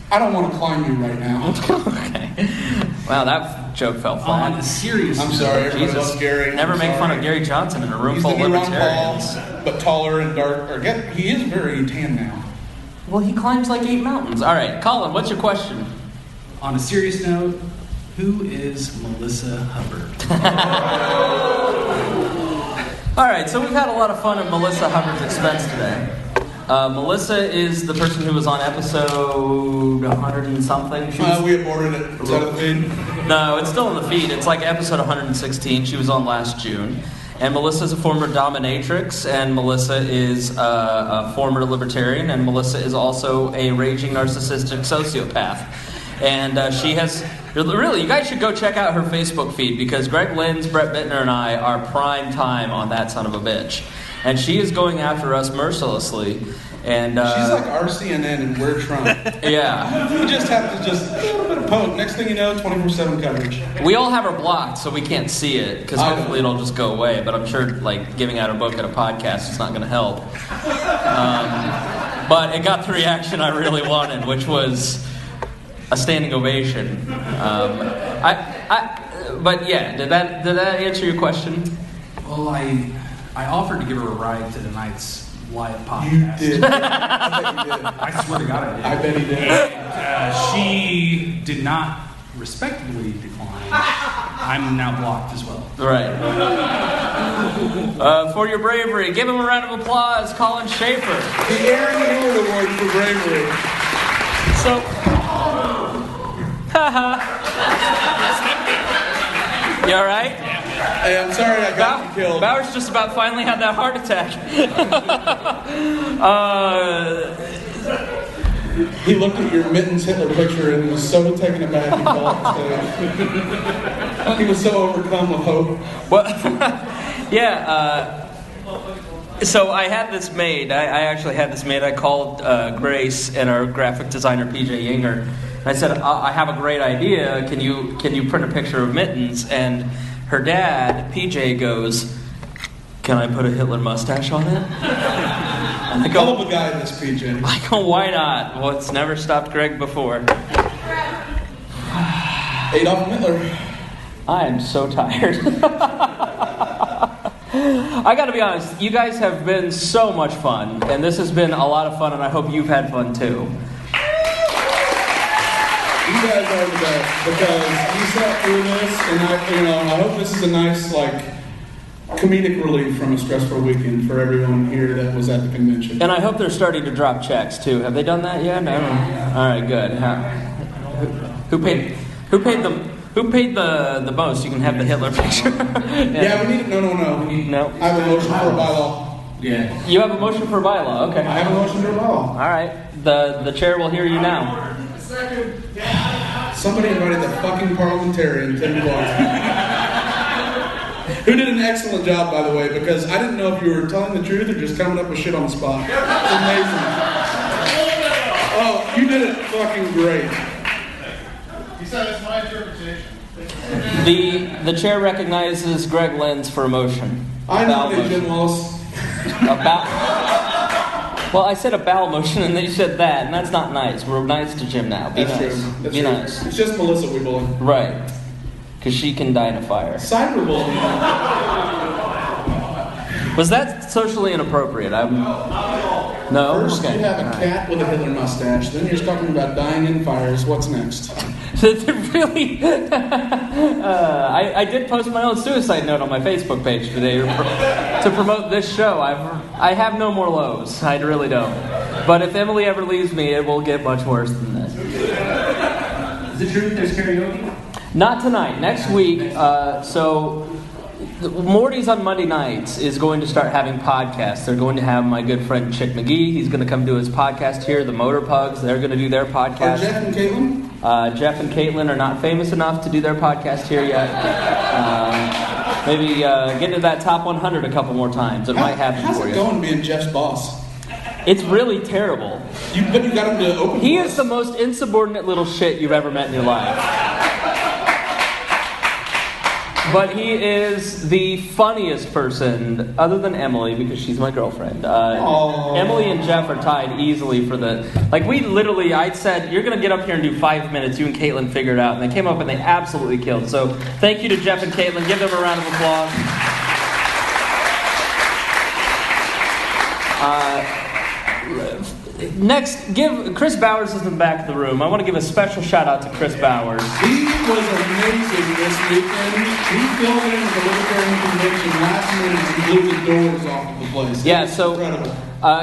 I don't want to climb you right now. Okay. Wow, that joke fell flat. On a serious I'm sorry, everybody Jesus. loves Gary. Never make fun of Gary Johnson in a room full of libertarians. But taller and dark. He is very tan now. Well, he climbs 8 mountains. All right, Colin, what's your question? On a serious note, who is Melissa Hubbard? All right, so we've had a lot of fun at Melissa Hubbard's expense today. Melissa is the person who was on episode 100 and something. We aborted it. Is that the feed? No, it's still in the feed. It's like episode 116. She was on last June. And Melissa's a former dominatrix, and Melissa is a former libertarian, and Melissa is also a raging narcissistic sociopath. And she has... Really, you guys should go check out her Facebook feed, because Greg Lenz, Brett Bittner, and I are prime time on that son of a bitch. And she is going after us mercilessly. And she's like our CNN and we're Trump. Yeah. You just have to just a little bit of poke. Next thing you know, 24/7 coverage. We all have her blocked, so we can't see it, because hopefully it'll just go away. But I'm sure, like, giving out a book at a podcast is not going to help. But it got the reaction I really wanted, which was a standing ovation. But yeah, did that answer your question? Well, I offered to give her a ride to tonight's live podcast. You did. I bet you did. I swear to God I did. I bet he did. She did not respectfully decline. I'm now blocked as well. Right. For your bravery, give him a round of applause, Colin Schaefer. The Aaron Hillard Award for bravery. So, you all right? Hey, I'm sorry I got you killed. Bowers just about finally had that heart attack. He looked at your Mittens Hitler picture and was so taken aback he fell off the stage. He was so overcome with hope. Well, yeah. So I had this made. I actually had this made. I called Grace and our graphic designer PJ Yinger. And I said, I have a great idea. Can you print a picture of Mittens? And her dad, PJ, goes, "Can I put a Hitler mustache on it?" And I go, "Hell of a guy, this PJ." I go, "Why not? Well, it's never stopped Greg before." Adolf Hitler. I am so tired. I gotta be honest, you guys have been so much fun, and this has been a lot of fun, and I hope you've had fun too. You guys are the best, because you sat through this, and I hope this is a nice, comedic relief from a stressful weekend for everyone here that was at the convention. And I hope they're starting to drop checks too. Have they done that yet? No. All right, good. Who paid the most? You can have the Hitler picture. Yeah, we need. No. No. I have a motion for a bylaw. Yeah. You have a motion for a bylaw. Okay. I have a motion for a bylaw. All right. The chair will hear you now. Somebody invited the fucking parliamentarian, Tim Clark, who did an excellent job, by the way, because I didn't know if you were telling the truth or just coming up with shit on the spot. It's amazing. Oh, you did it fucking great. He said it's my interpretation. The chair recognizes Greg Lenz for a motion. I nominate Jim Wallace. Well, I said a bowel motion, and then you said that, and that's not nice. We're nice to Jim now. Be That's nice. true. That's Be true. nice. It's just Melissa we bully. Right. Because she can die in a fire. Cyberbullying. Was that socially inappropriate? No? First, Okay. you have a cat with a Hitler mustache. Then you're talking about dying in fires. What's next? Really? I did post my own suicide note on my Facebook page today to promote this show. I have no more lows. I really don't. But if Emily ever leaves me, it will get much worse than this. Is it true that there's karaoke? Not tonight. Next week. Morty's on Monday nights is going to start having podcasts. They're going to have my good friend Chick McGee. He's going to come do his podcast here. The Motor Pugs, they're going to do their podcast. Are Jeff and Caitlin? Jeff and Caitlin are not famous enough to do their podcast here yet. Maybe get into that top 100 a couple more times. It might happen for you. How's it going being Jeff's boss? It's really terrible. But you got him to open. He is the most insubordinate little shit you've ever met in your life. But he is the funniest person, other than Emily, because she's my girlfriend. Emily and Jeff are tied easily for the... I said, you're going to get up here and do 5 minutes. You and Caitlin figure it out. And they came up and they absolutely killed. So thank you to Jeff and Caitlin. Give them a round of applause. Next, Chris Bowers is in the back of the room. I want to give a special shout out to Chris Bowers. He was amazing this weekend. He filled in at the Libertarian Convention last minute and blew the doors off of the place. Yeah, It was so incredible.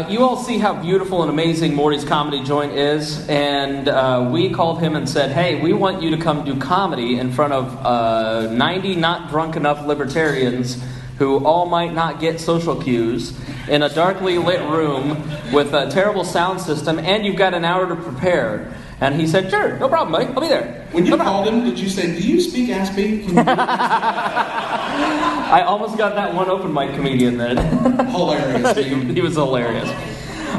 You all see how beautiful and amazing Morty's comedy joint is, and we called him and said, hey, we want you to come do comedy in front of 90 not drunk enough libertarians who all might not get social cues in a darkly lit room with a terrible sound system, and you've got an hour to prepare. And he said, sure, no problem, buddy, I'll be there. When you called him, did you say, do you speak Aspie? I almost got that one open mic comedian then. Hilarious. He was hilarious.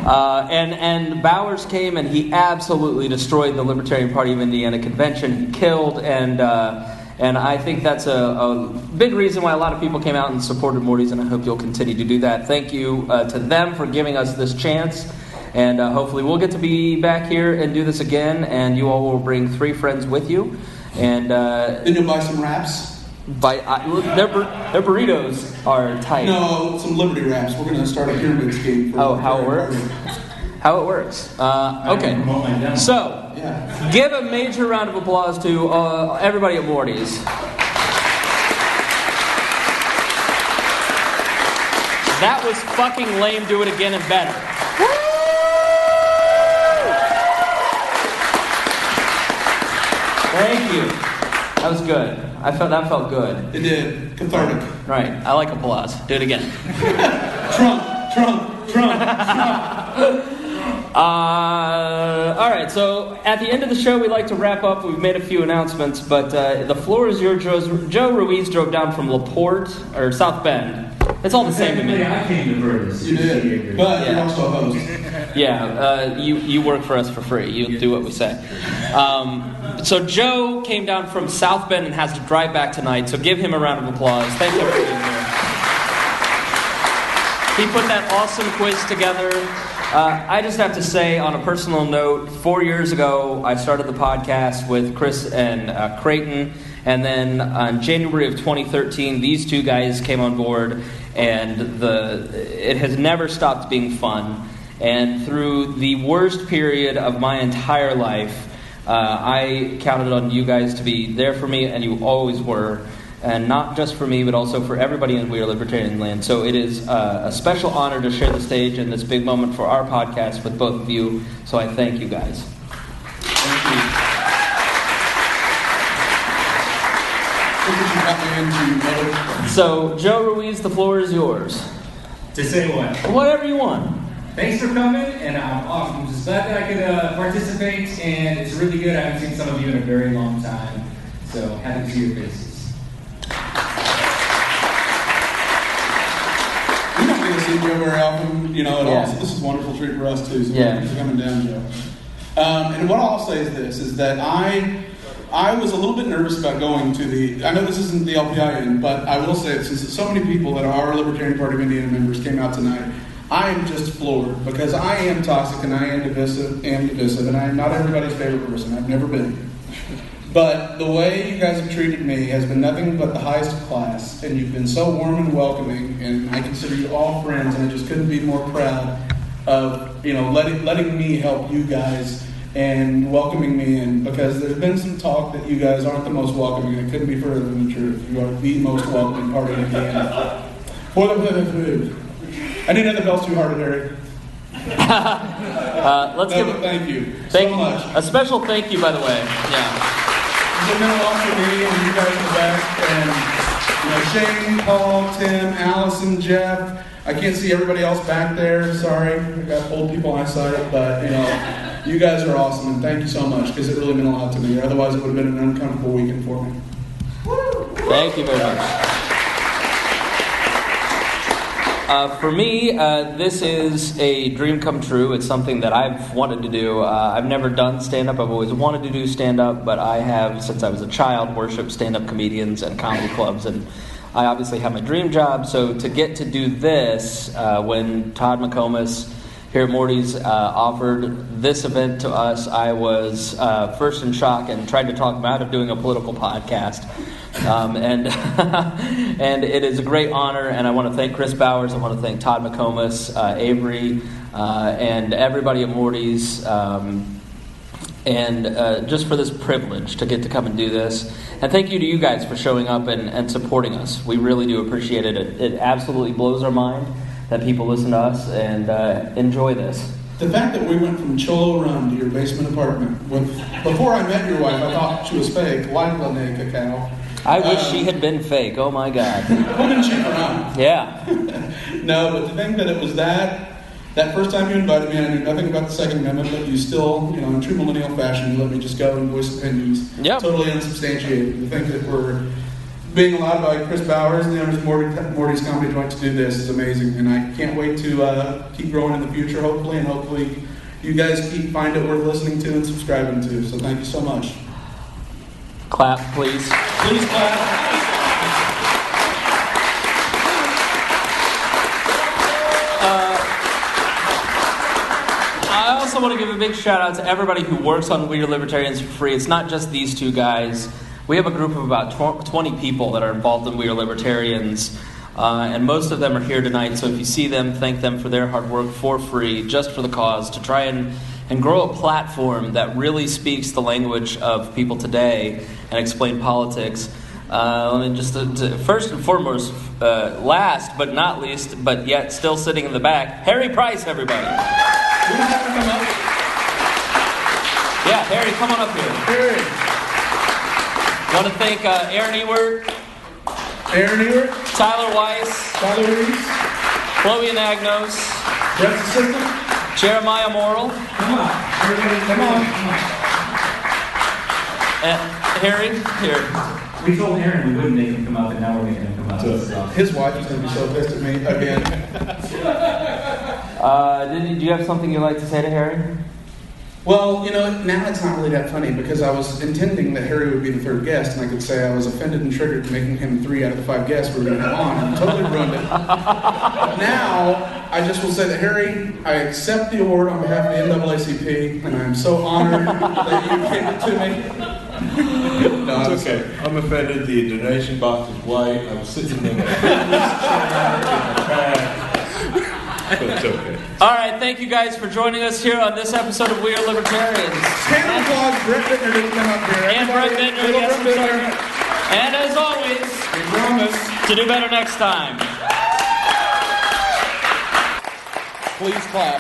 And Bowers came and he absolutely destroyed the Libertarian Party of Indiana convention. He killed, and I think that's a big reason why a lot of people came out and supported Morty's, and I hope you'll continue to do that. Thank you to them for giving us this chance, and hopefully we'll get to be back here and do this again, and you all will bring 3 friends with you. And then you'll buy some wraps? Their burritos are tight. No, some Liberty wraps. We're going to start a pyramid scheme. How it works? How it works. Okay. So, give a major round of applause to everybody at Morty's. That was fucking lame. Do it again and better. Thank you. That was good. That felt good. It did. Cathartic. Right. I like applause. Do it again. Trump. All right, so at the end of the show, we like to wrap up. We've made a few announcements, but the floor is yours. Joe Ruiz drove down from LaPorte, or South Bend. It's all the same to me. I came to Vertis. You did, but you're also a host. Yeah, you work for us for free. You do what we say. So Joe came down from South Bend and has to drive back tonight, so give him a round of applause. Thank you for being here. He put that awesome quiz together. I just have to say, on a personal note, 4 years ago, I started the podcast with Chris and Creighton, and then on January of 2013, these 2 guys came on board, and it has never stopped being fun. And through the worst period of my entire life, I counted on you guys to be there for me, and you always were. And not just for me, but also for everybody in We Are Libertarian Land. So it is a special honor to share the stage in this big moment for our podcast with both of you. So I thank you guys. Thank you. So, Joe Ruiz, the floor is yours. To say what? Whatever you want. Thanks for coming, and I'm just glad that I could participate, and it's really good. I haven't seen some of you in a very long time, so happy to see your faces. See Joe very often, at all. So this is a wonderful treat for us too. So thanks for coming down, Joe. And what I'll say is that I was a little bit nervous about going to I know this isn't the LPIN, but I will say it, since so many people that are Libertarian Party of Indiana members came out tonight, I am just floored because I am toxic and I am divisive, and I am not everybody's favorite person. I've never been. But the way you guys have treated me has been nothing but the highest of class, and you've been so warm and welcoming, and I consider you all friends, and I just couldn't be more proud of letting me help you guys and welcoming me in, because there's been some talk that you guys aren't the most welcoming, and it couldn't be further from the truth. You are the most welcoming party in Indiana. For the food. I didn't have the bells too hard, Harry. Thank you so much. A special thank you, by the way. Yeah. It's been a lot for me and you guys in the back, and Shane, Paul, Tim, Allison, Jeff. I can't see everybody else back there. Sorry, I got old people eyesight, but you guys are awesome, and thank you so much because it really meant a lot to me. Otherwise, it would have been an uncomfortable weekend for me. Thank you very much. For me, this is a dream come true. It's something that I've wanted to do. I've never done stand-up. I've always wanted to do stand-up, but I have, since I was a child, worshipped stand-up comedians and comedy clubs, and I obviously have my dream job. So to get to do this, when Todd McComas here at Morty's offered this event to us, I was first in shock and tried to talk him out of doing a political podcast. And it is a great honor, and I want to thank Chris Bowers, I want to thank Todd McComas, Avery, and everybody at Morty's, and just for this privilege to get to come and do this. And thank you to you guys for showing up and supporting us. We really do appreciate it. It absolutely blows our mind that people listen to us and enjoy this. The fact that we went from Cholo Run to your basement apartment, before I met your wife, I thought she was fake. Like Lene Cacao. I wish she had been fake. Oh my God. Wouldn't she run? Yeah. No, but to think that it was that first time you invited me, I knew nothing about the Second Amendment, but you still, in true millennial fashion, you let me just go and voice opinions. Yep. Totally unsubstantiated. To think that we're being allowed by Chris Bowers and the owners of Morty's Comedy Joint to do this is amazing, and I can't wait to keep growing in the future, hopefully, and hopefully you guys find it worth listening to and subscribing to. So thank you so much. Clap, please. Please clap. I also want to give a big shout out to everybody who works on We Are Libertarians for free. It's not just these two guys. We have a group of about 20 people that are involved in We Are Libertarians, and most of them are here tonight. So if you see them, thank them for their hard work for free, just for the cause, to try and grow a platform that really speaks the language of people today and explain politics. Just first and foremost, last but not least, but yet still sitting in the back, Harry Price, everybody. You have to come up. Yeah, Harry, come on up here. Harry. Want to thank Aaron Ewert, Tyler Weiss, Chloe Anagnos, Brett's assistant, Jeremiah Morrill. Come on. Everybody, come on. Harry, here. We told Aaron we wouldn't make him come up, and now we're making him come up. So. His wife is going to be so pissed at me again. Do you have something you'd like to say to Harry? Well, now it's not really that funny because I was intending that Harry would be the third guest, and I could say I was offended and triggered making him 3 out of the 5 guests we were going to have on, and totally ruined it. Now, I just will say that Harry, I accept the award on behalf of the NAACP, and I'm so honored that you gave it to me. No, it's okay. I'm offended. The donation box is white. I was sitting in the but it's okay. All right, thank you guys for joining us here on this episode of We Are Libertarians. Santa Claus, Brett Bittner didn't come up here. And Brett Bittner, yes, and as always, we promise to do better next time. Please clap.